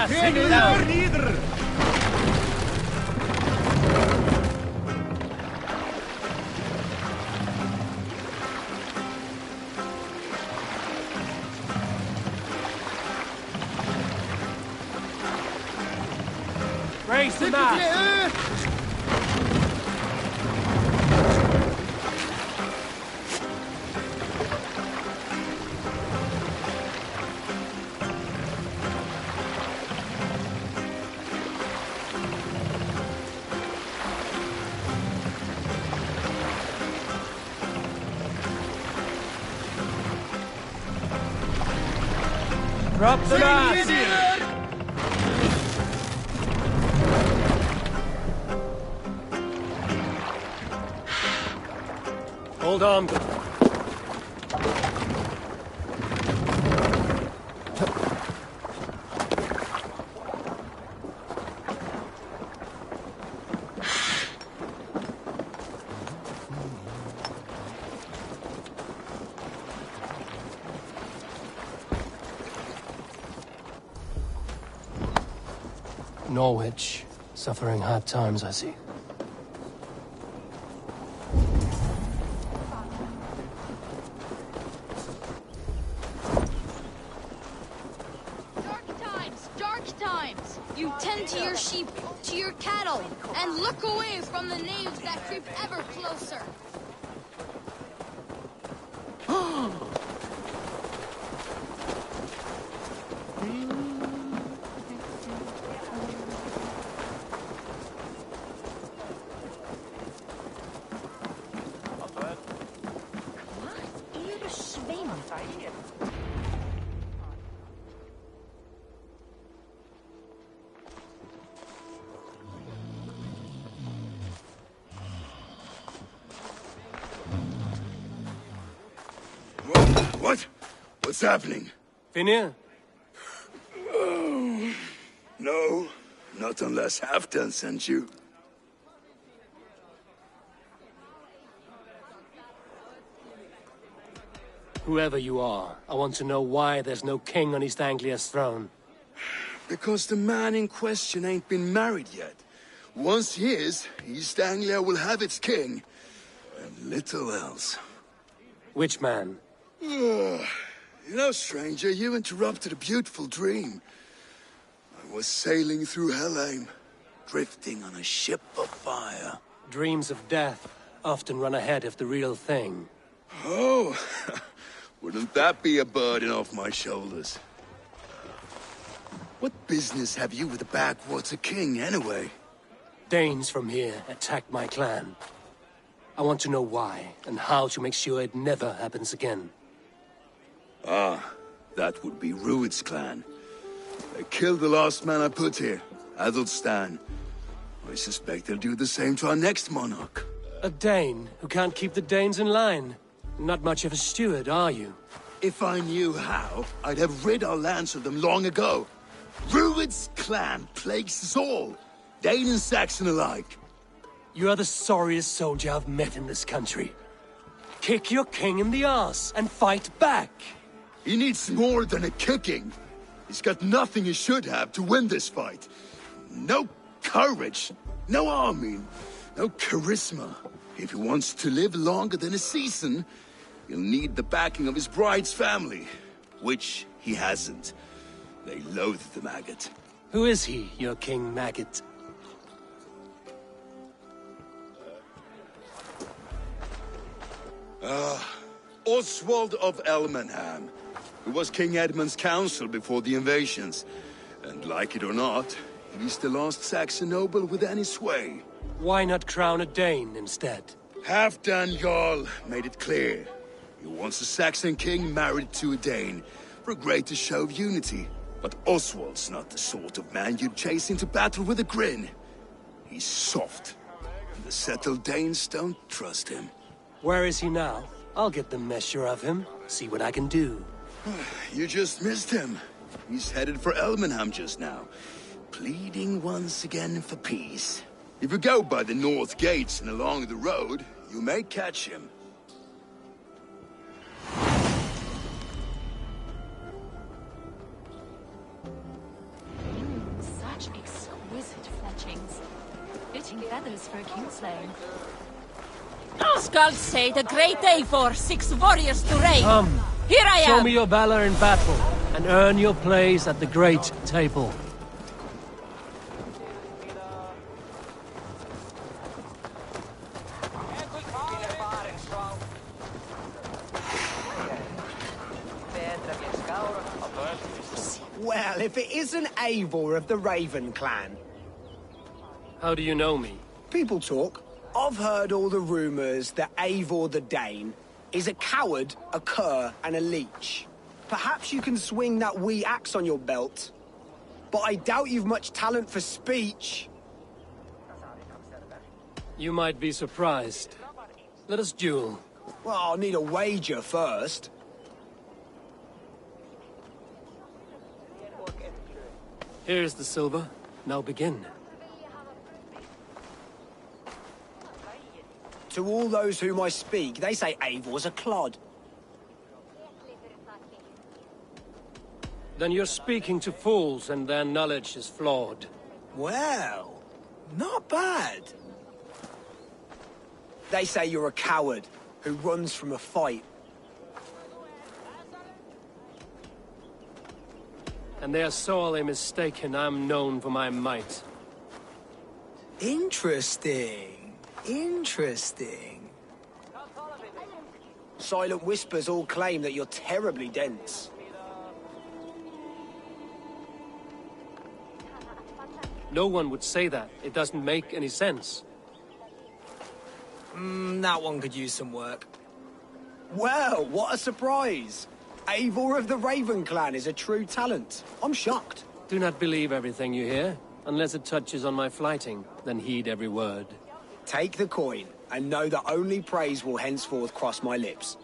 Sit down. Raise the mast. Drop the mask! Hold on. Norwich, suffering hard times, I see. Dark times! You tend to your sheep, to your cattle, and look away from the knaves that creep ever closer. What? What's happening? Finir? Oh, no, not unless Halfdan sent you. Whoever you are, I want to know why there's no king on East Anglia's throne. Because the man in question ain't been married yet. Once he is, East Anglia will have its king. And little else. Which man? You know, stranger, you interrupted a beautiful dream. I was sailing through Helheim, drifting on a ship of fire. Dreams of death often run ahead of the real thing. Oh, wouldn't that be a burden off my shoulders? What business have you with the backwater king, anyway? Danes from here attacked my clan. I want to know why, and how to make sure it never happens again. Ah, that would be Rued's clan. They killed the last man I put here, Adelstan. I suspect they'll do the same to our next monarch. A Dane who can't keep the Danes in line. Not much of a steward, are you? If I knew how, I'd have rid our lands of them long ago. Rued's clan plagues us all, Dane and Saxon alike. You are the sorriest soldier I've met in this country. Kick your king in the arse and fight back. He needs more than a kicking. He's got nothing he should have to win this fight. No courage, no army, no charisma. If he wants to live longer than a season, he'll need the backing of his bride's family, which he hasn't. They loathe the maggot. Who is he, your King Maggot? Oswald of Elmenham, who was King Edmund's counsel before the invasions. And like it or not, he's the last Saxon noble with any sway. Why not crown a Dane instead? Halfdan Jarl made it clear. He wants a Saxon king married to a Dane, for a greater show of unity. But Oswald's not the sort of man you'd chase into battle with a grin. He's soft, and the settled Danes don't trust him. Where is he now? I'll get the measure of him, see what I can do. You just missed him. He's headed for Elmenham just now, pleading once again for peace. If you go by the north gates and along the road, you may catch him. Such exquisite fletchings. Fitting feathers for a kingslaying. Skald say the great Eivor, 6 warriors to reign. Come, here I am. show me your valor in battle, and earn your place at the great table. Well, if it isn't Eivor of the Raven clan. How do you know me? People talk. I've heard all the rumors that Eivor the Dane is a coward, a cur, and a leech. Perhaps you can swing that wee axe on your belt. But I doubt you've much talent for speech. You might be surprised. Let us duel. Well, I'll need a wager first. Here's the silver. Now begin. To all those whom I speak, they say Eivor's a clod. Then you're speaking to fools and their knowledge is flawed. Well, not bad. They say you're a coward who runs from a fight. And they are sorely mistaken. I'm known for my might. Interesting. Interesting. Silent whispers all claim that you're terribly dense. No one would say that. It doesn't make any sense. That one could use some work. Well, what a surprise! Eivor of the Raven Clan is a true talent. I'm shocked. Do not believe everything you hear. Unless it touches on my flighting, then heed every word. Take the coin, and know that only praise will henceforth cross my lips.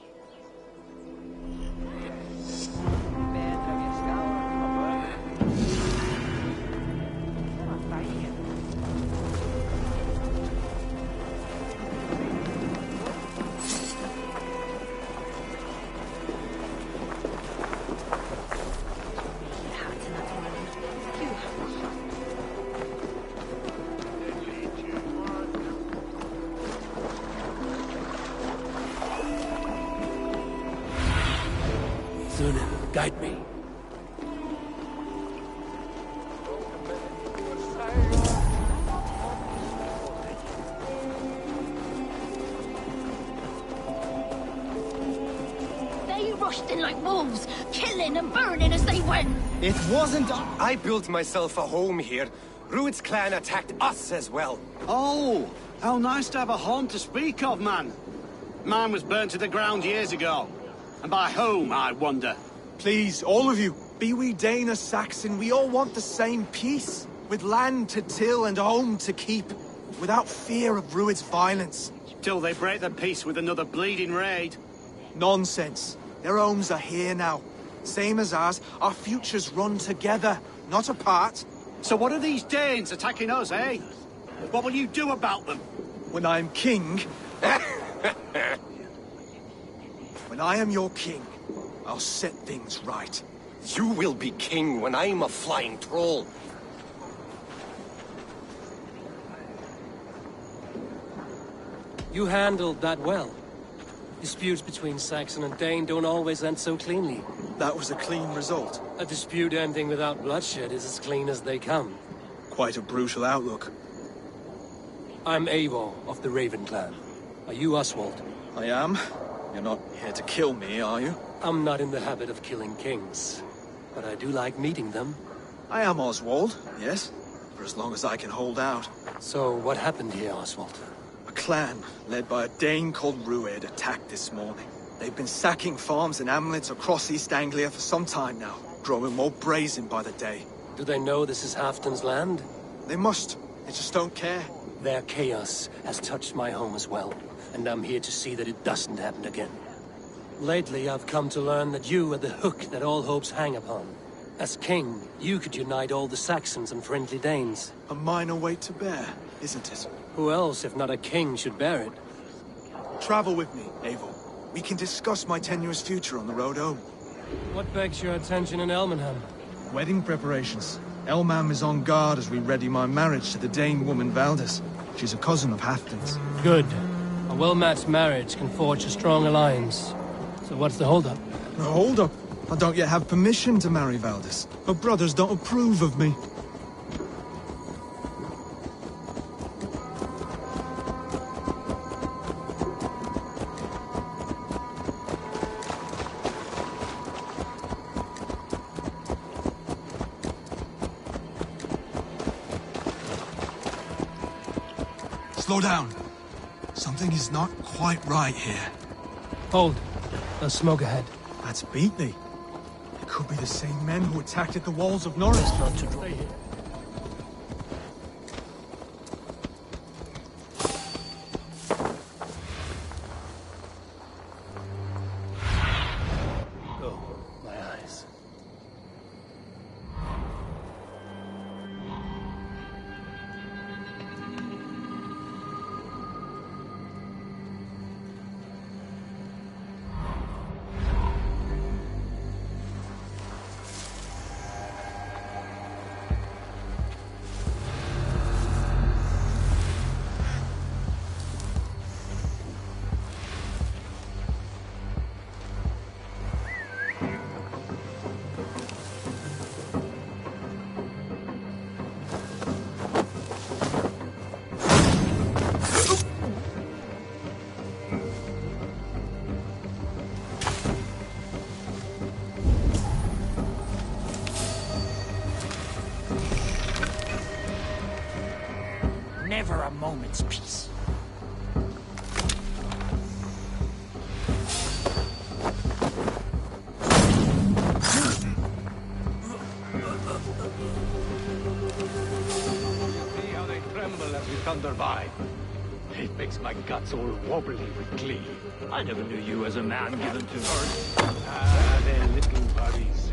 Sunan, guide me. They rushed in like wolves, killing and burning as they went. It wasn't I built myself a home here. Rued's clan attacked us as well. Oh, how nice to have a home to speak of, man. Mine was burnt to the ground years ago. And by whom, I wonder? Please, all of you, be we Dane or Saxon, we all want the same peace. With land to till and home to keep. Without fear of Rued's violence. Till they break the peace with another bleeding raid. Nonsense. Their homes are here now. Same as ours, our futures run together, not apart. So what are these Danes attacking us, eh? What will you do about them? When I'm king... When I am your king, I'll set things right. You will be king when I'm a flying troll. You handled that well. Disputes between Saxon and Dane don't always end so cleanly. That was a clean result. A dispute ending without bloodshed is as clean as they come. Quite a brutal outlook. I'm Eivor of the Raven Clan. Are you Oswald? I am. You're not here to kill me, are you? I'm not in the habit of killing kings, but I do like meeting them. I am Oswald, yes. For as long as I can hold out. So what happened here, Oswald? A clan, led by a Dane called Rued, attacked this morning. They've been sacking farms and hamlets across East Anglia for some time now, growing more brazen by the day. Do they know this is Halfdan's land? They must. They just don't care. Their chaos has touched my home as well, and I'm here to see that it doesn't happen again. Lately, I've come to learn that you are the hook that all hopes hang upon. As king, you could unite all the Saxons and friendly Danes. A minor weight to bear, isn't it? Who else, if not a king, should bear it? Travel with me, Eivor. We can discuss my tenuous future on the road home. What begs your attention in Elmenham? Wedding preparations. Elmam is on guard as we ready my marriage to the Dane woman Valdis. She's a cousin of Halfdan's. Good. A well-matched marriage can forge a strong alliance. So what's the holdup? The holdup? I don't yet have permission to marry Valdis. Her brothers don't approve of me. Slow down. Something is not quite right here. Hold. There's smoke ahead. That's Beatney. Could be the same men who attacked at the walls of Norris. Not to draw here. Never a moment's peace. See how they tremble as we thunder by. It makes my guts all wobbly with glee. I never knew you as a man given to hurt. Ah, they're little worries.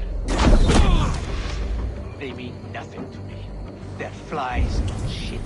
They mean nothing to me. They're flies and shit.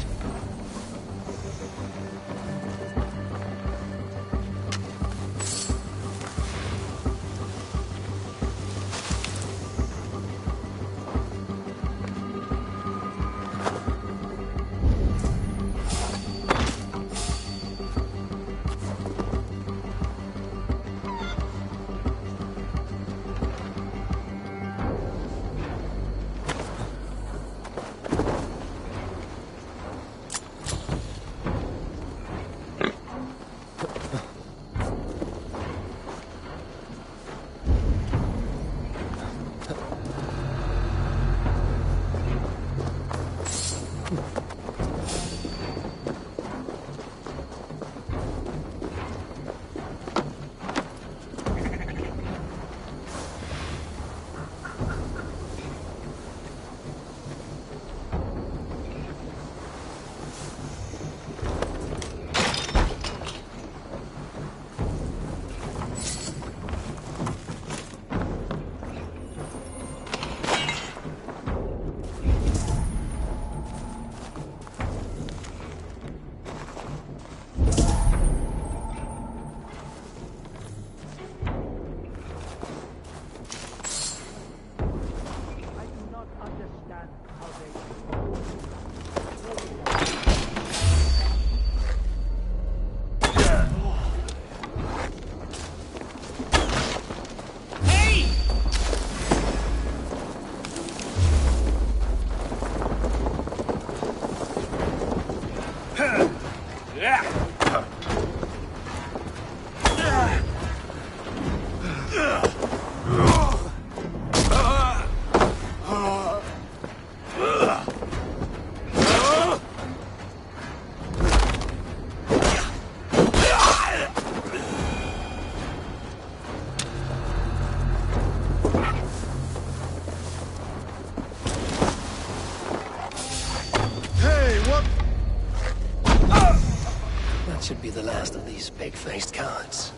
Should be the last of these big-faced cowards.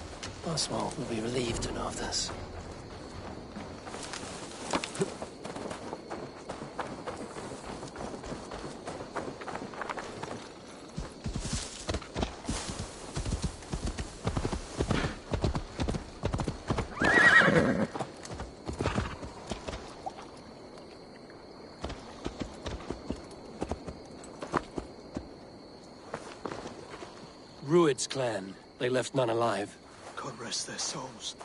Oswald will be relieved to know of this. Rued's clan. They left none alive. God rest their souls.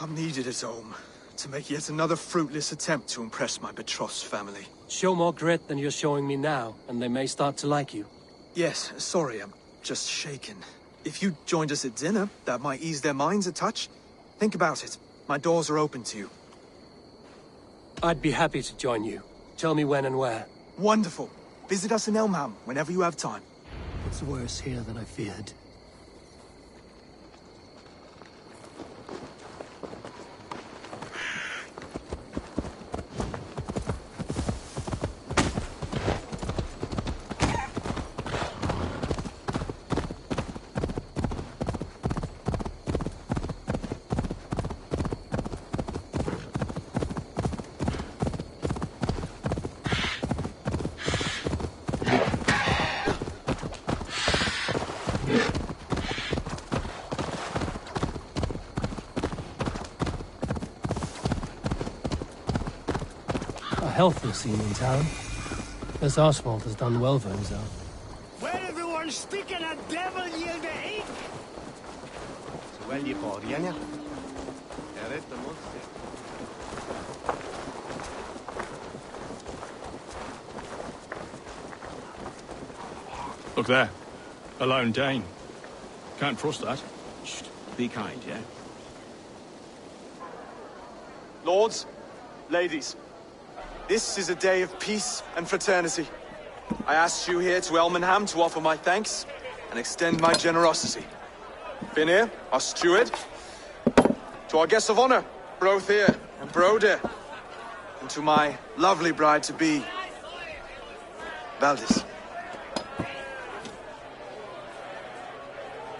I'm needed at home to make yet another fruitless attempt to impress my betrothed family. Show more grit than you're showing me now, and they may start to like you. Yes, sorry, I'm just shaken. If you joined us at dinner, that might ease their minds a touch. Think about it. My doors are open to you. I'd be happy to join you. Tell me when and where. Wonderful. Visit us in Elmham whenever you have time. It's worse here than I feared. healthier scene in town. This Oswald has done well for himself. Where everyone's speaking a devil you to eat? Så väljer borgen, ja. Jag vet det måste. Look there. A lone Dane. Can't trust that. Shh. Be kind, yeah? Lords, ladies, this is a day of peace and fraternity. I asked you here to Elmenham to offer my thanks and extend my generosity. Finir, our steward, to our guests of honor, Brothir and Broder, and to my lovely bride-to-be, Valdis.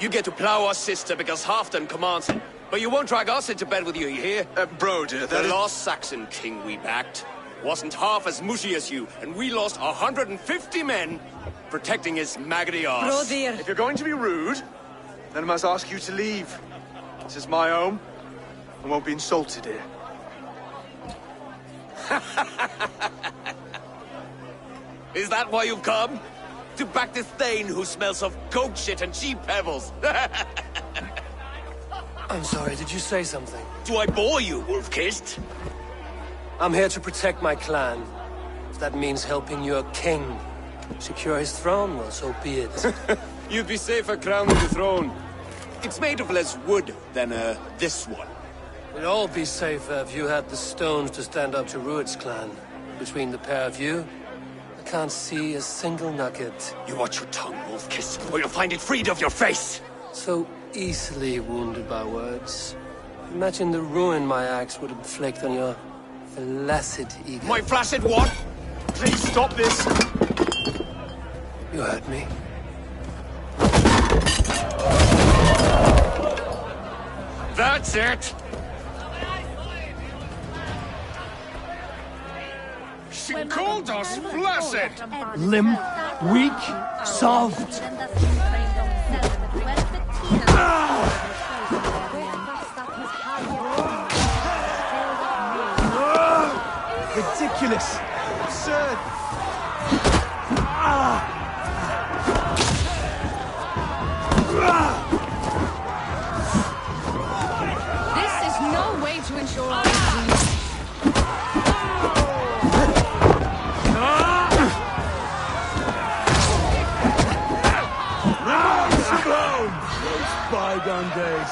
You get to plow us, sister, because Halfdan commands it. But you won't drag us into bed with you hear? Broder, the last Saxon king we backed wasn't half as mushy as you, and we lost 150 men protecting his maggoty arse. Broder. If you're going to be rude, then I must ask you to leave. This is my home. I won't be insulted here. Is that why you've come? To back this Thane who smells of goat shit and sheep pebbles? I'm sorry, did you say something? Do I bore you, wolf-kissed? I'm here to protect my clan. If that means helping your king secure his throne, well, so be it. You'd be safer crowning the throne. It's made of less wood than, this one. We'd all be safer if you had the stones to stand up to Rued's clan. Between the pair of you, I can't see a single nugget. You watch your tongue, wolf-kiss, or you'll find it freed of your face! So easily wounded by words. Imagine the ruin my axe would inflict on your flaccid ego. My flaccid what? Please stop this! You heard me. That's it! She called us flaccid! Limp, weak, soft. Ridiculous! Absurd! This is no way to ensure our victory. Those bygone days.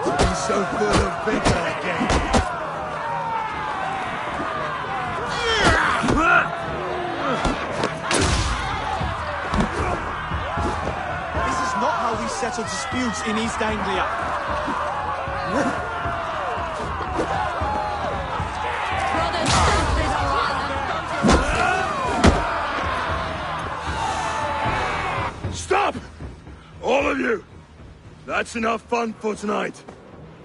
To be so full of vigor again. This is not how we settle disputes in East Anglia. Stop! All of you! That's enough fun for tonight.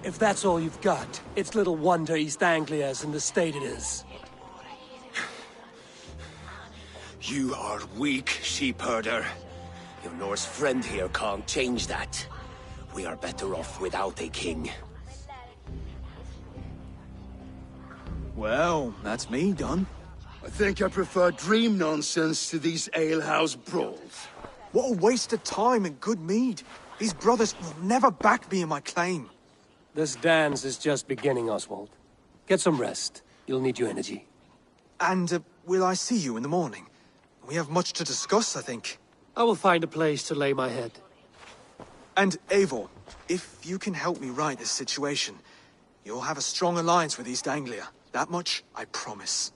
If that's all you've got, it's little wonder East Anglia is in the state it is. You are weak, sheep herder. Your Norse friend here can't change that. We are better off without a king. Well, that's me done. I think I prefer dream nonsense to these alehouse brawls. What a waste of time and good mead. These brothers will never back me in my claim. This dance is just beginning, Oswald. Get some rest. You'll need your energy. And will I see you in the morning? We have much to discuss, I think. I will find a place to lay my head. And Eivor, if you can help me right this situation, you'll have a strong alliance with East Anglia. That much, I promise.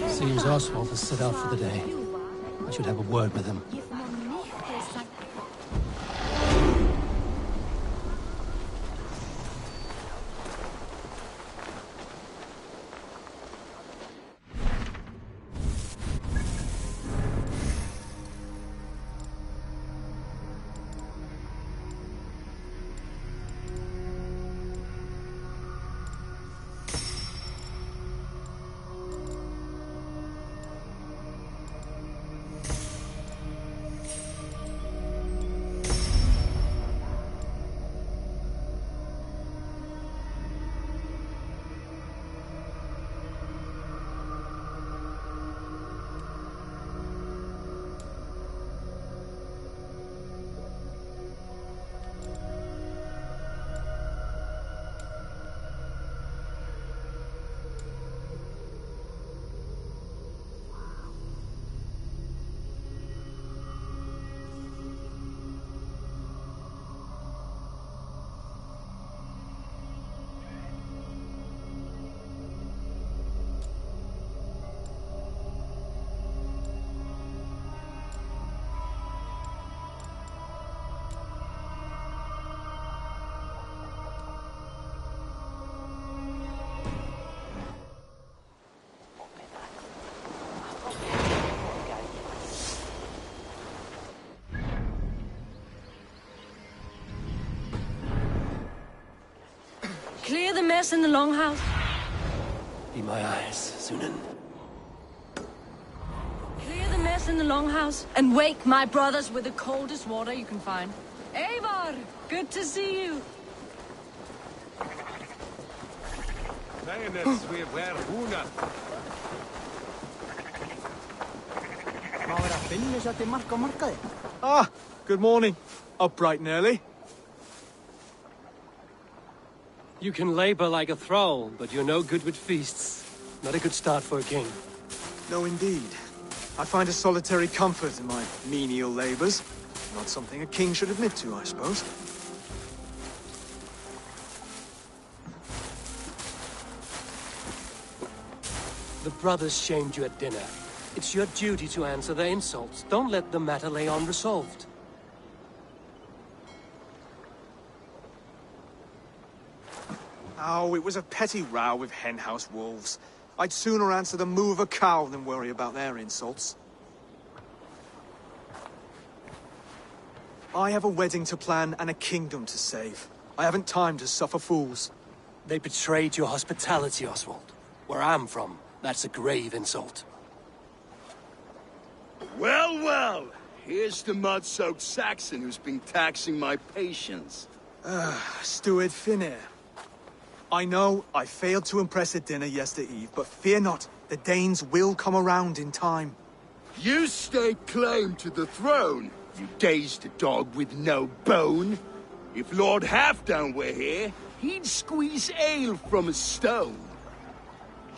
Seems Oswald has set out for the day. I should have a word with him. mess in the longhouse. Be my eyes, Sunan. Clear the mess in the longhouse and wake my brothers with the coldest water you can find. Eivor, good to see you. Ah, good morning. Up bright and early. You can labor like a thrall, but you're no good with feasts. Not a good start for a king. No, indeed. I find a solitary comfort in my menial labors. Not something a king should admit to, I suppose. The brothers shamed you at dinner. It's your duty to answer their insults. Don't let the matter lay unresolved. Oh, it was a petty row with henhouse wolves. I'd sooner answer the moo of a cow than worry about their insults. I have a wedding to plan and a kingdom to save. I haven't time to suffer fools. They betrayed your hospitality, Oswald. Where I'm from, that's a grave insult. Well, well. Here's the mud-soaked Saxon who's been taxing my patience. Steward Finir. I know I failed to impress at dinner yesterday eve, but fear not, the Danes will come around in time. You stake claim to the throne, you dazed dog with no bone. If Lord Halfdan were here, he'd squeeze ale from a stone.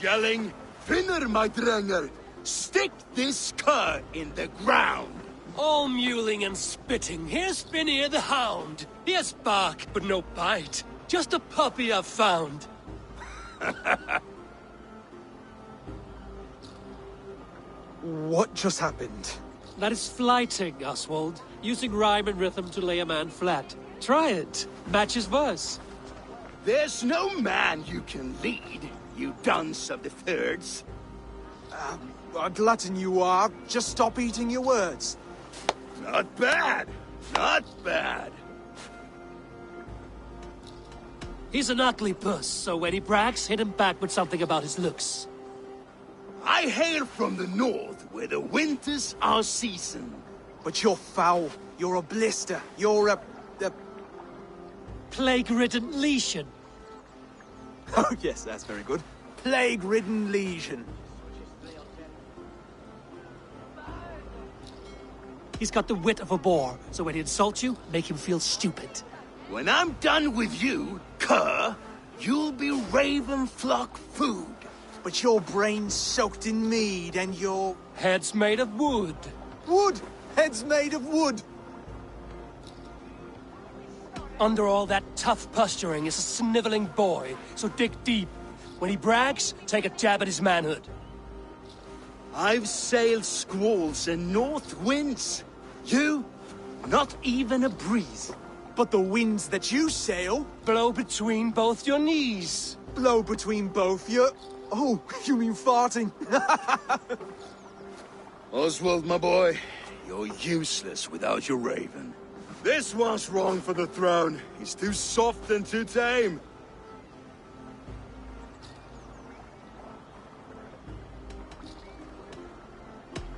Yelling, Finner, my drenger, stick this cur in the ground. All mewling and spitting, here's Finir the hound. He has bark, but no bite. Just a puppy I've found. What just happened? That is flighting, Oswald. Using rhyme and rhythm to lay a man flat. Try it. Match his verse. There's no man you can lead, you dunce of the thirds. A glutton you are. Just stop eating your words. Not bad. Not bad. He's an ugly puss, so when he brags, hit him back with something about his looks. I hail from the north, where the winters are season. But you're foul. You're a blister. You're a... Plague-ridden lesion. Oh, yes, that's very good. Plague-ridden lesion. He's got the wit of a boar, so when he insults you, make him feel stupid. When I'm done with you, cur, you'll be raven flock food. But your brain's soaked in mead and your... Head's made of wood. Wood! Head's made of wood! Under all that tough posturing is a sniveling boy, so dig deep. When he brags, take a jab at his manhood. I've sailed squalls and north winds. You, not even a breeze. But the winds that you sail... Blow between both your knees. Blow between both your... Oh, you mean farting? Oswald, my boy, you're useless without your raven. This one's wrong for the throne. He's too soft and too tame.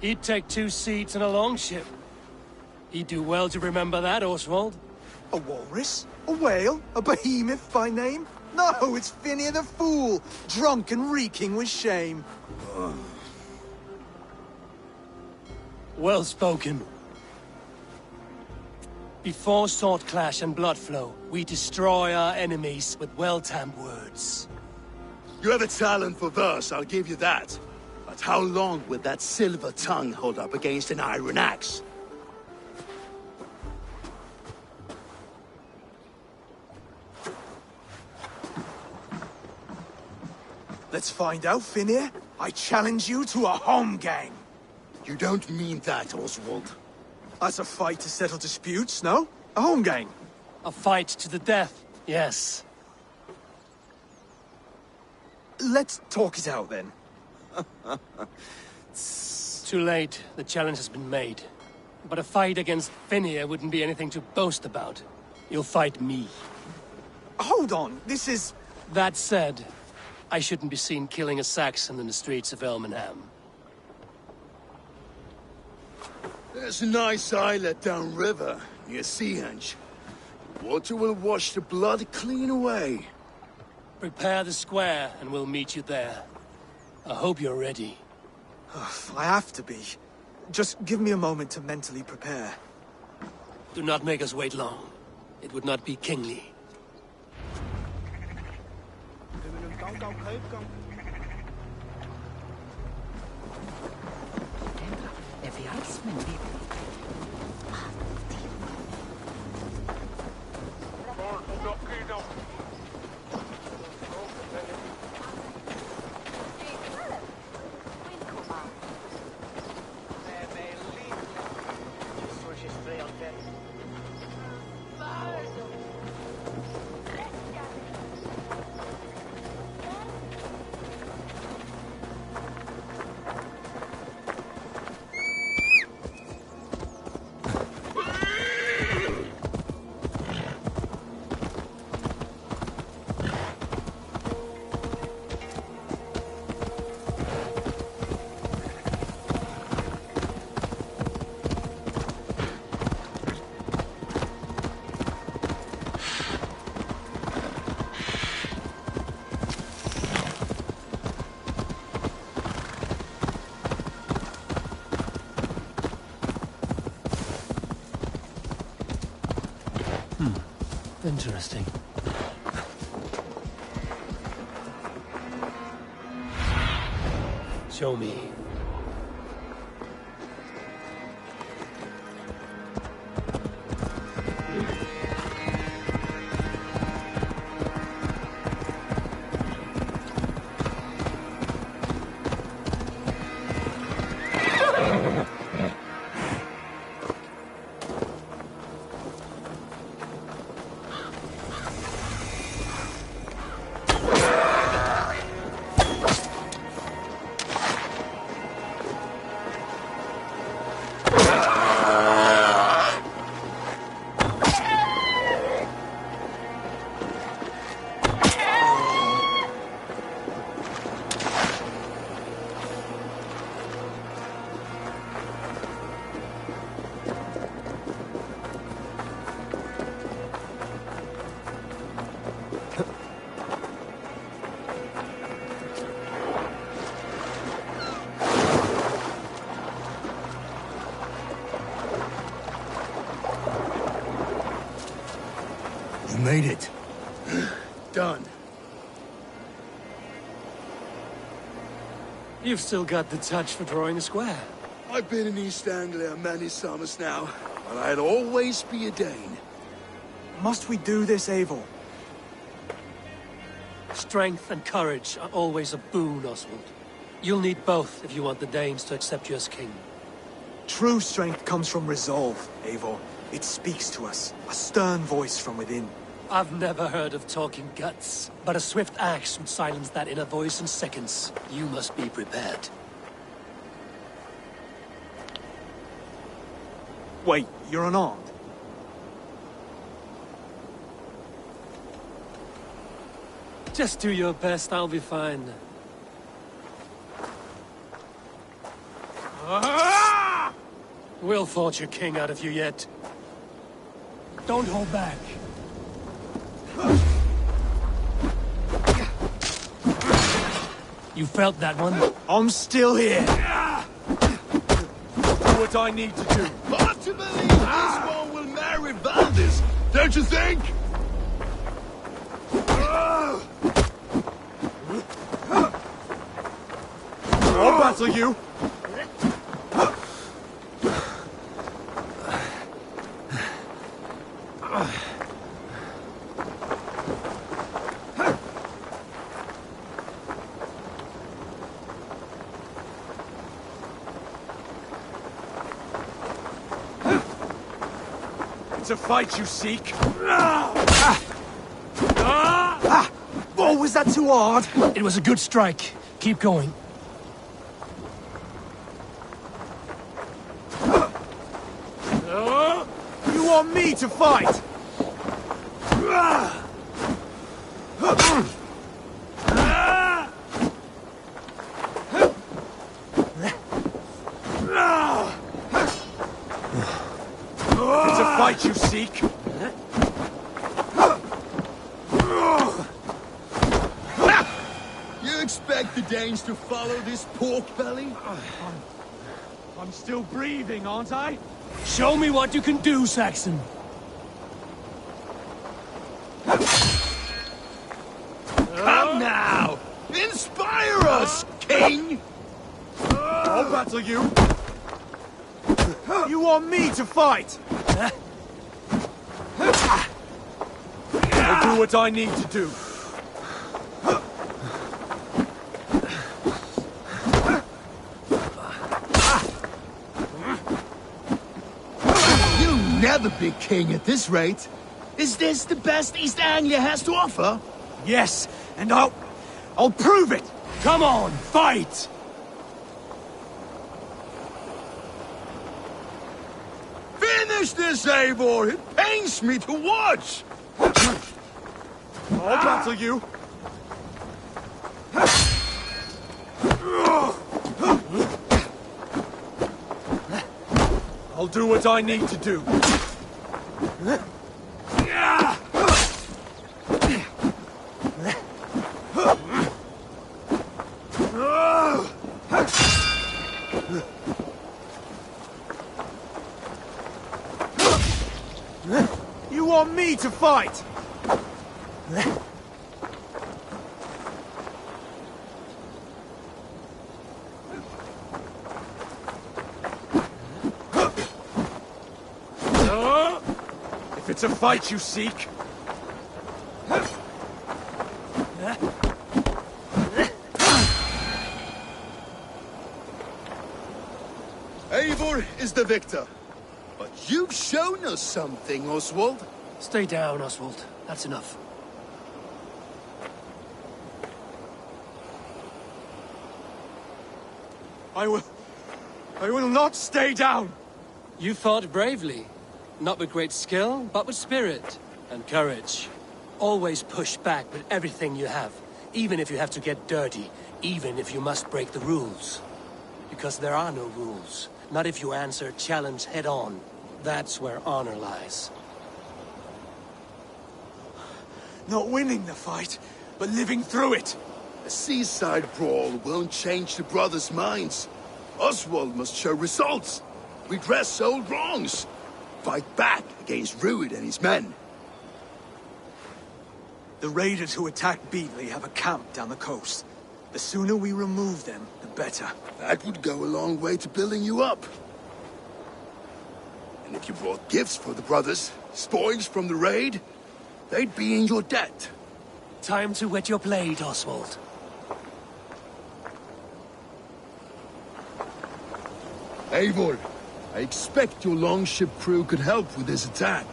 He'd take 2 seats in a longship. He'd do well to remember that, Oswald. A walrus? A whale? A behemoth by name? No, it's Finir the Fool, drunk and reeking with shame. Well spoken. Before sword clash and blood flow, we destroy our enemies with well-timed words. You have a talent for verse, I'll give you that. But how long will that silver tongue hold up against an iron axe? Let's find out, Finir. I challenge you to a home gang. You don't mean that, Oswald. That's a fight to settle disputes, no? A home gang. A fight to the death, yes. Let's talk it out, then. Too late. The challenge has been made. But a fight against Finir wouldn't be anything to boast about. You'll fight me. Hold on. This is... That said, I shouldn't be seen killing a Saxon in the streets of Elmenham. There's a nice islet downriver, near Seahenge. Water will wash the blood clean away. Prepare the square, and we'll meet you there. I hope you're ready. I have to be. Just give me a moment to mentally prepare. Do not make us wait long. It would not be kingly. Interesting. Show me. You made it. Done. You've still got the touch for drawing a square. I've been in East Anglia many summers now, but I'd always be a Dane. Must we do this, Eivor? Strength and courage are always a boon, Oswald. You'll need both if you want the Danes to accept you as king. True strength comes from resolve, Eivor. It speaks to us, a stern voice from within. I've never heard of talking guts, but a swift axe would silence that inner voice in seconds. You must be prepared. Wait, you're unarmed? Just do your best, I'll be fine. We'll forge a king out of you yet. Don't hold back. You felt that one? I'm still here. Do what I need to do. Hard to believe this one will marry Valdis, don't you think? I'll battle you. It's a fight you seek. Oh, was that too hard? It was a good strike. Keep going. You want me to fight? fight you seek? You expect the Danes to follow this pork belly? I'm still breathing, aren't I? Show me what you can do, Saxon. Come now! Inspire us, King! I'll battle you. You want me to fight? I'll do what I need to do. You'll never be king at this rate. Is this the best East Anglia has to offer? Yes, and I'll prove it! Come on, fight! Finish this, Eivor! It pains me to watch! I'll battle you. I'll do what I need to do. You want me to fight? If it's a fight you seek... Eivor is the victor. But you've shown us something, Oswald. Stay down, Oswald. That's enough. I will not stay down! You fought bravely. Not with great skill, but with spirit and courage. Always push back with everything you have, even if you have to get dirty, even if you must break the rules. Because there are no rules. Not if you answer challenge head on. That's where honor lies. Not winning the fight, but living through it. A seaside brawl won't change the brothers' minds. Oswald must show results. Redress old wrongs. Fight back against Rued and his men. The raiders who attacked Beatley have a camp down the coast. The sooner we remove them, the better. That would go a long way to building you up. And if you brought gifts for the brothers, spoils from the raid, they'd be in your debt. Time to wet your blade, Oswald. Eivor, I expect your longship crew could help with this attack.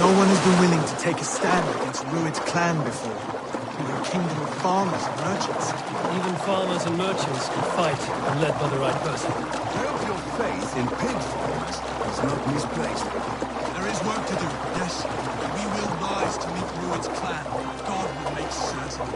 No one has been willing to take a stand against Rued's clan before. a kingdom of farmers and merchants. Even farmers and merchants can fight when led by the right person. I hope your faith in pig farmers is not misplaced. There is work to do, yes. We will rise to meet Rued's clan. God will make certain.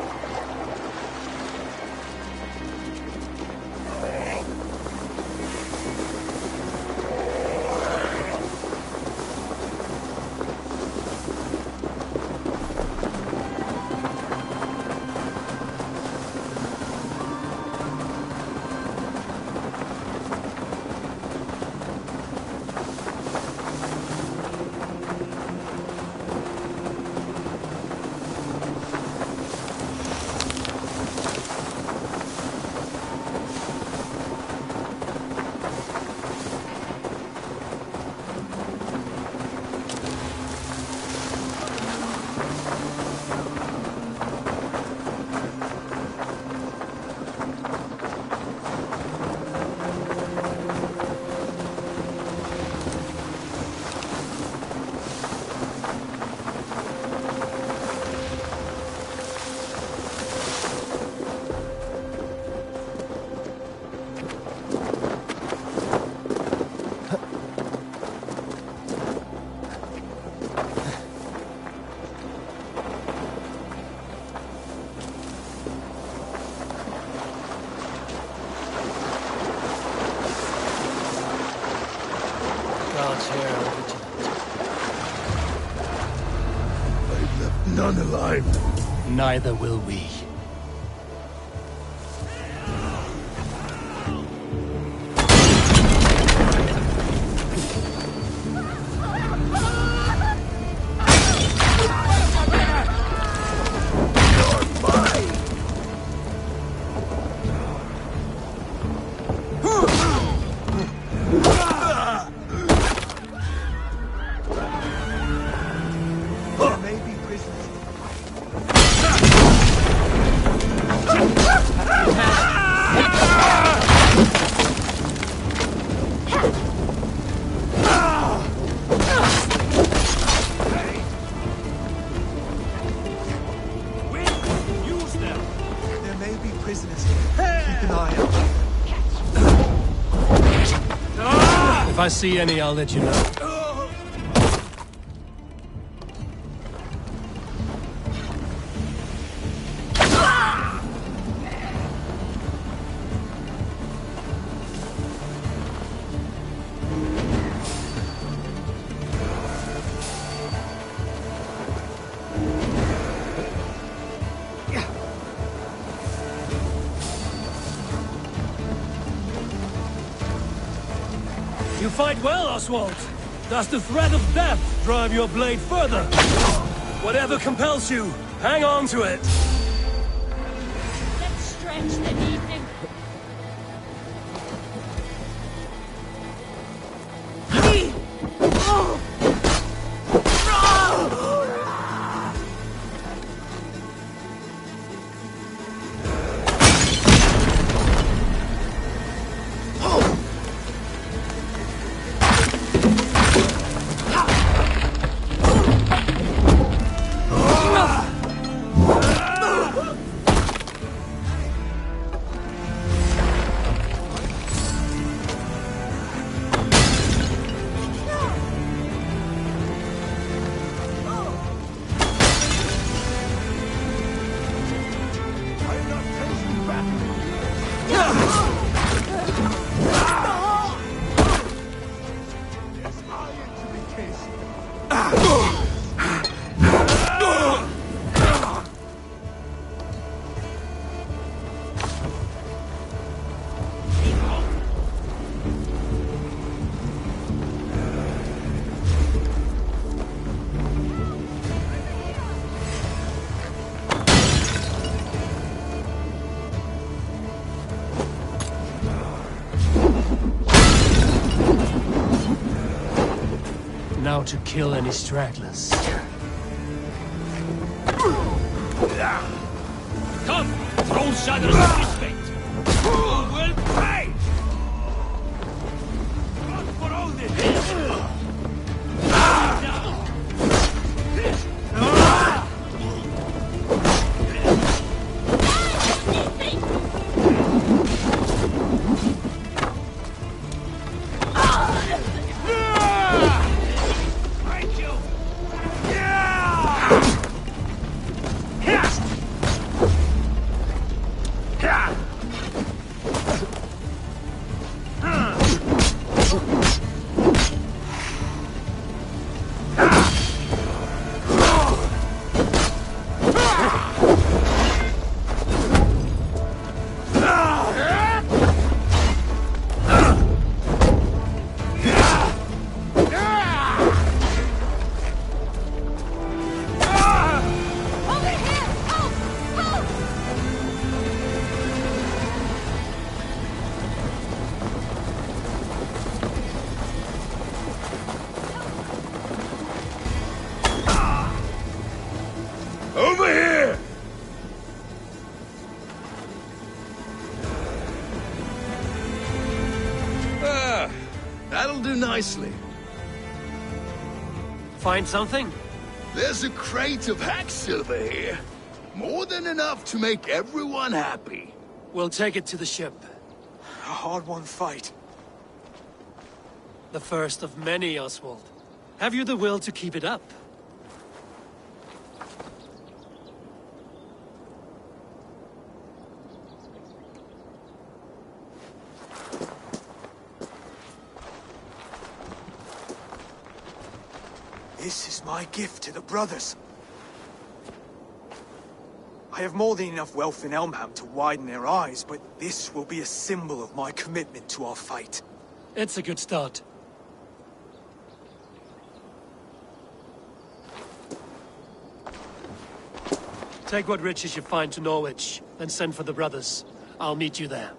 None alive. Neither will we. If I see any, I'll let you know. You fight well, Oswald. Does the threat of death drive your blade further? Whatever compels you, hang on to it. Let's stretch the evening. Now to kill any stragglers. Come, throne shadows of respect. Who will pay? Run for all this. Over here! Ah, that'll do nicely. Find something? There's a crate of hack silver here. More than enough to make everyone happy. We'll take it to the ship. A hard-won fight. The first of many, Oswald. Have you the will to keep it up? This is my gift to the brothers. I have more than enough wealth in Elmham to widen their eyes, but this will be a symbol of my commitment to our fight. It's a good start. Take what riches you find to Norwich, then send for the brothers. I'll meet you there.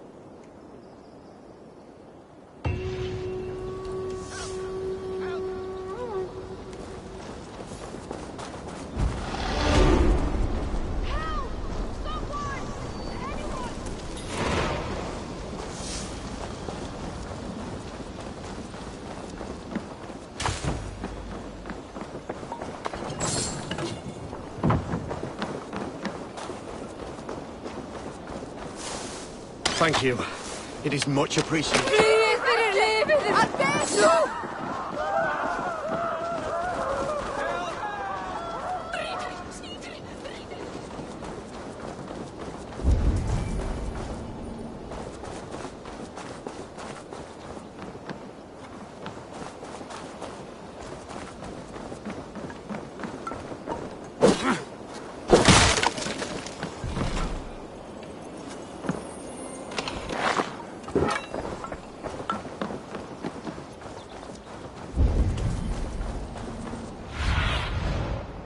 Thank you. It is much appreciated.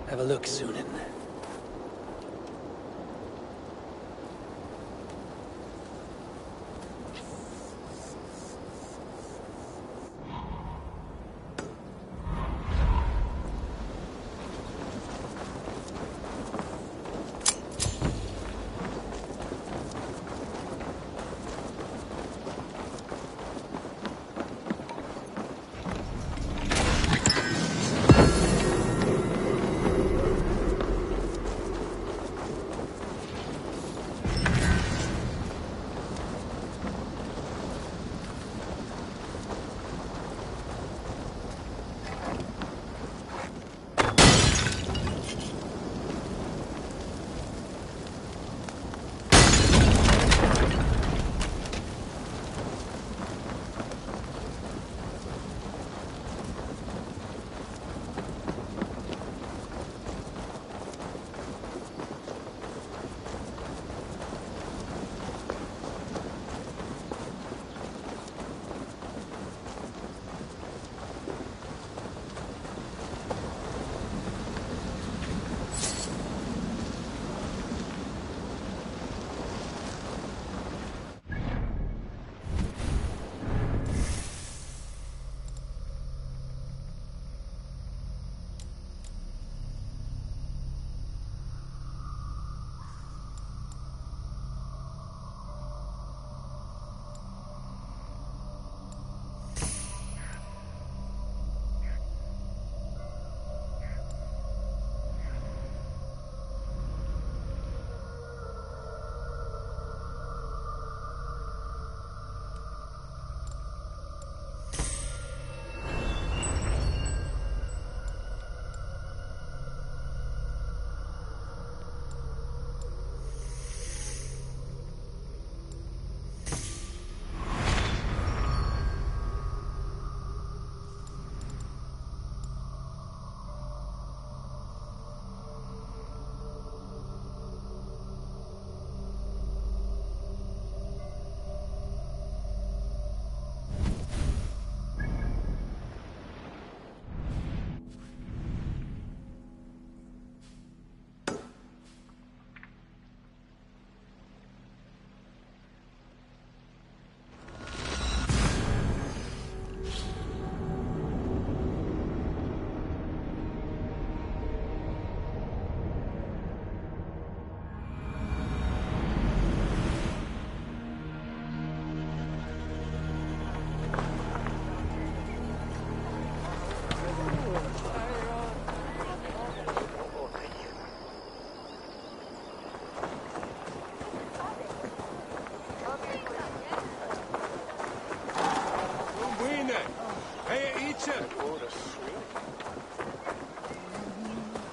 Have a look, Sunan.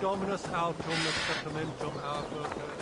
Dominus autum et sacramentum autum.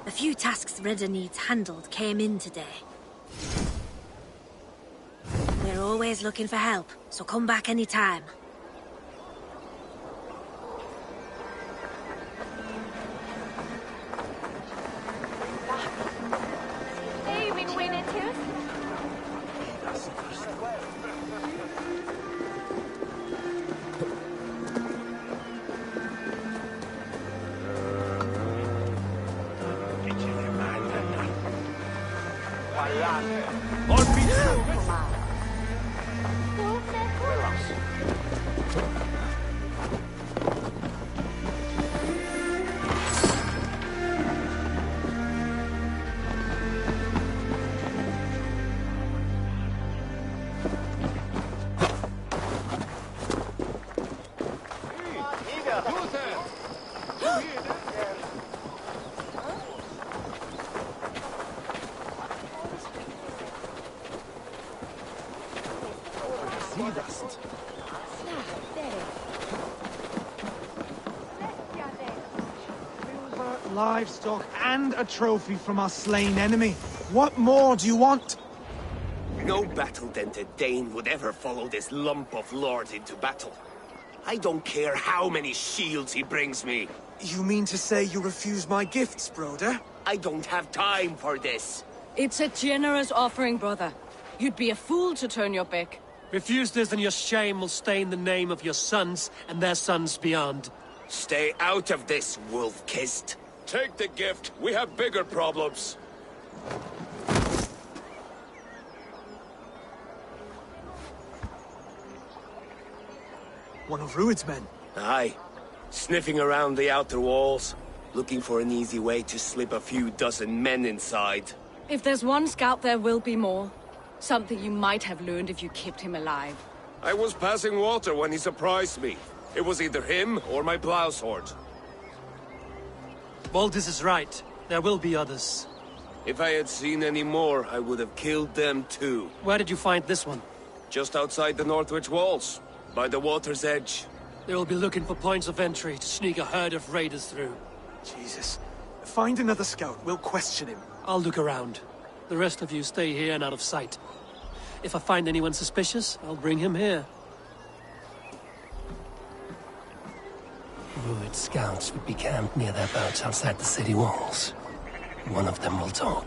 The few tasks Ridder needs handled came in today. We're always looking for help, so come back anytime. Livestock and a trophy from our slain enemy. What more do you want? No battle-dented Dane would ever follow this lump of lord into battle. I don't care how many shields he brings me. You mean to say you refuse my gifts, brother? I don't have time for this. It's a generous offering, brother. You'd be a fool to turn your back. Refuse this and your shame will stain the name of your sons and their sons beyond. Stay out of this, wolf-kissed. Take the gift. We have bigger problems. One of Rued's men. Aye. Sniffing around the outer walls. Looking for an easy way to slip a few dozen men inside. If there's one scout, there will be more. Something you might have learned if you kept him alive. I was passing water when he surprised me. It was either him or my plow sword. Valdis is right. There will be others. If I had seen any more, I would have killed them too. Where did you find this one? Just outside the Northwich walls, by the water's edge. They will be looking for points of entry to sneak a herd of raiders through. Jesus. Find another scout. We'll question him. I'll look around. The rest of you stay here and out of sight. If I find anyone suspicious, I'll bring him here. Rued scouts would be camped near their boats outside the city walls. One of them will talk.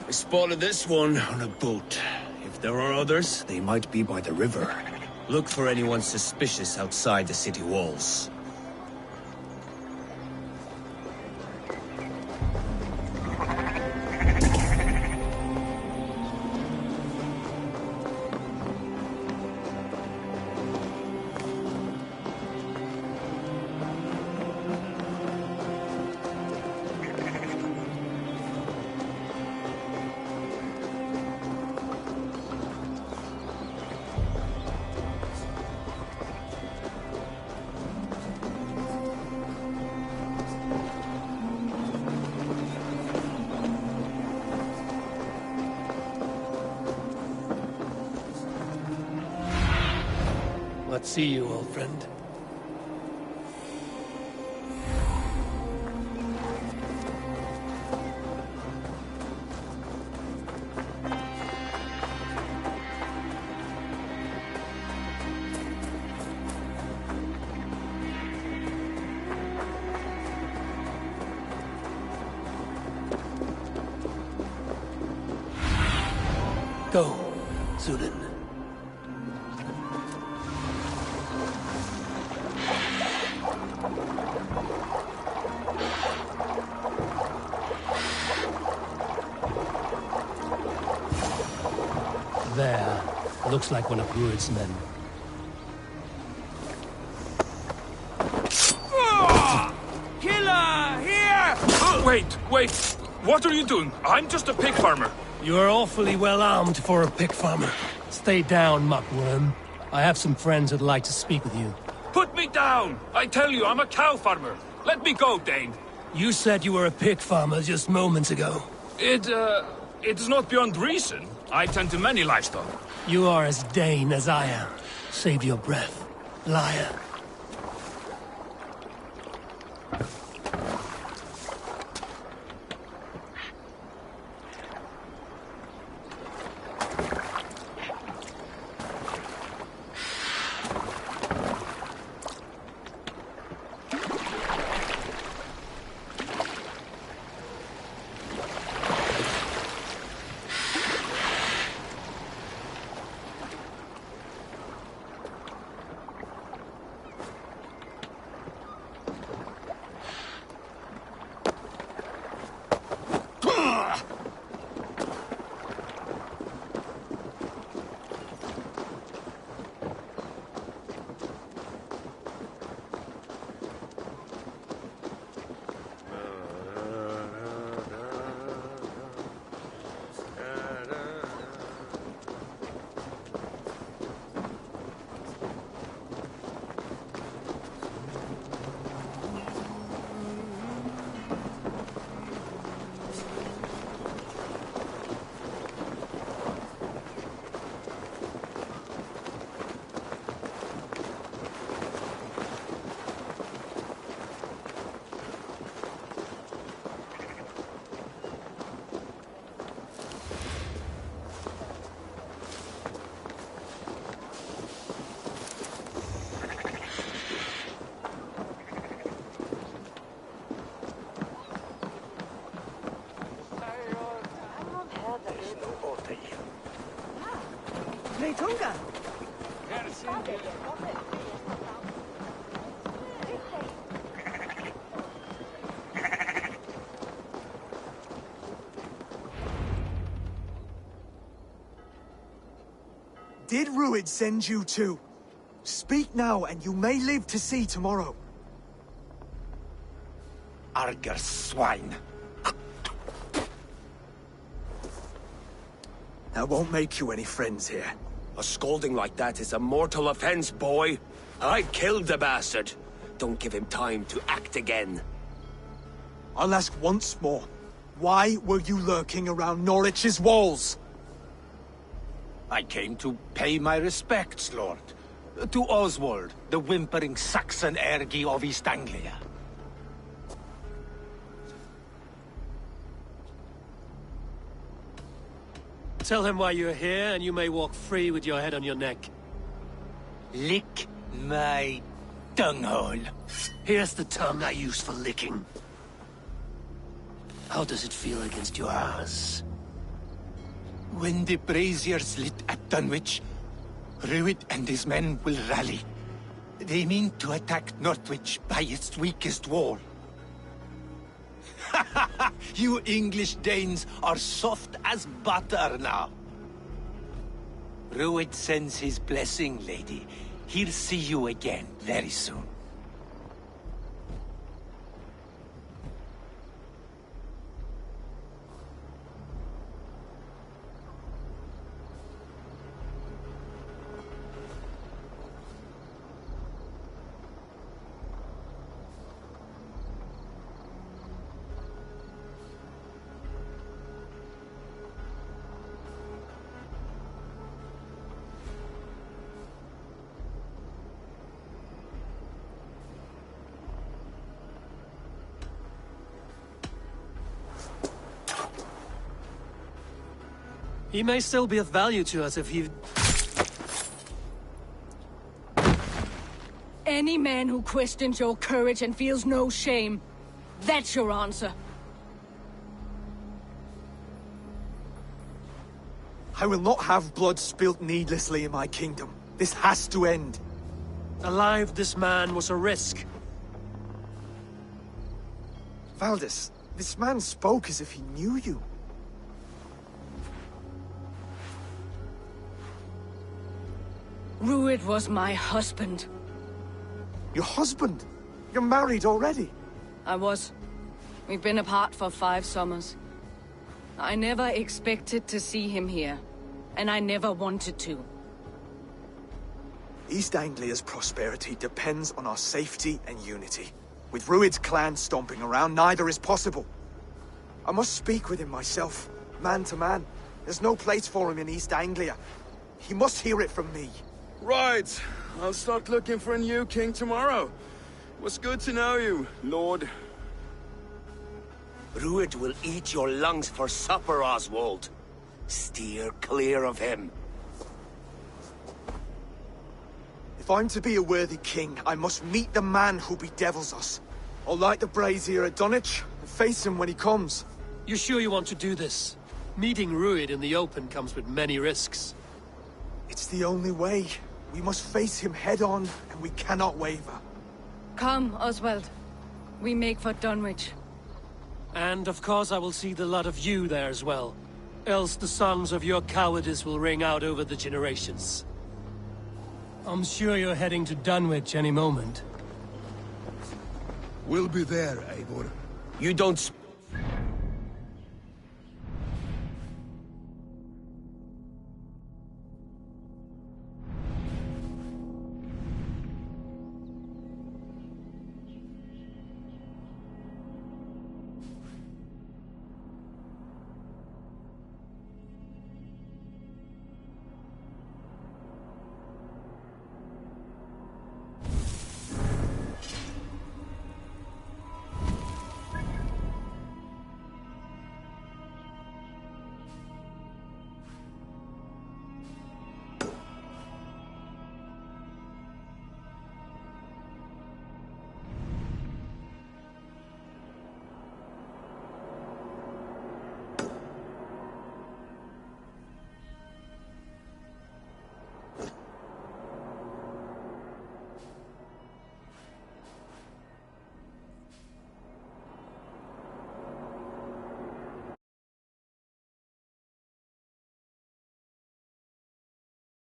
I spotted this one on a boat. If there are others, they might be by the river. Look for anyone suspicious outside the city walls. Let's see you, old friend. Go, Zulin. There. Looks like one of Rued's men. Killer! Here! Wait! What are you doing? I'm just a pig farmer. You are awfully well armed for a pig farmer. Stay down, muckworm. I have some friends who'd like to speak with you. Put me down! I tell you, I'm a cow farmer. Let me go, Dane. You said you were a pig farmer just moments ago. It's not beyond reason. I tend to many livestock. You are as Dane as I am. Save your breath, liar. Did Rued send you too? Speak now, and you may live to see tomorrow. Arger swine. That won't make you any friends here. A scolding like that is a mortal offense, boy. I killed the bastard. Don't give him time to act again. I'll ask once more. Why were you lurking around Norwich's walls? I came to pay my respects, Lord. To Oswald, the whimpering Saxon ergi of East Anglia. Tell him why you're here, and you may walk free with your head on your neck. Lick my tonguehole. Here's the tongue I use for licking. How does it feel against your ass? When the braziers lit at Dunwich, Rued and his men will rally. They mean to attack Northwich by its weakest wall. You English Danes are soft as butter now. Rued sends his blessing, lady. He'll see you again very soon. He may still be of value to us if he... Any man who questions your courage and feels no shame, that's your answer. I will not have blood spilt needlessly in my kingdom. This has to end. Alive, this man was a risk. Valdis, this man spoke as if he knew you. Rued was my husband. Your husband? You're married already? I was. We've been apart for 5 summers. I never expected to see him here, and I never wanted to. East Anglia's prosperity depends on our safety and unity. With Rued's clan stomping around, neither is possible. I must speak with him myself, man to man. There's no place for him in East Anglia. He must hear it from me. Right. I'll start looking for a new king tomorrow. It was good to know you, Lord. Rued will eat your lungs for supper, Oswald. Steer clear of him. If I'm to be a worthy king, I must meet the man who bedevils us. I'll light the brazier at Dunwich and face him when he comes. You sure you want to do this? Meeting Rued in the open comes with many risks. It's the only way. We must face him head-on, and we cannot waver. Come, Oswald. We make for Dunwich. And of course I will see the lot of you there as well. Else the songs of your cowardice will ring out over the generations. I'm sure you're heading to Dunwich any moment. We'll be there, Eivor. You don't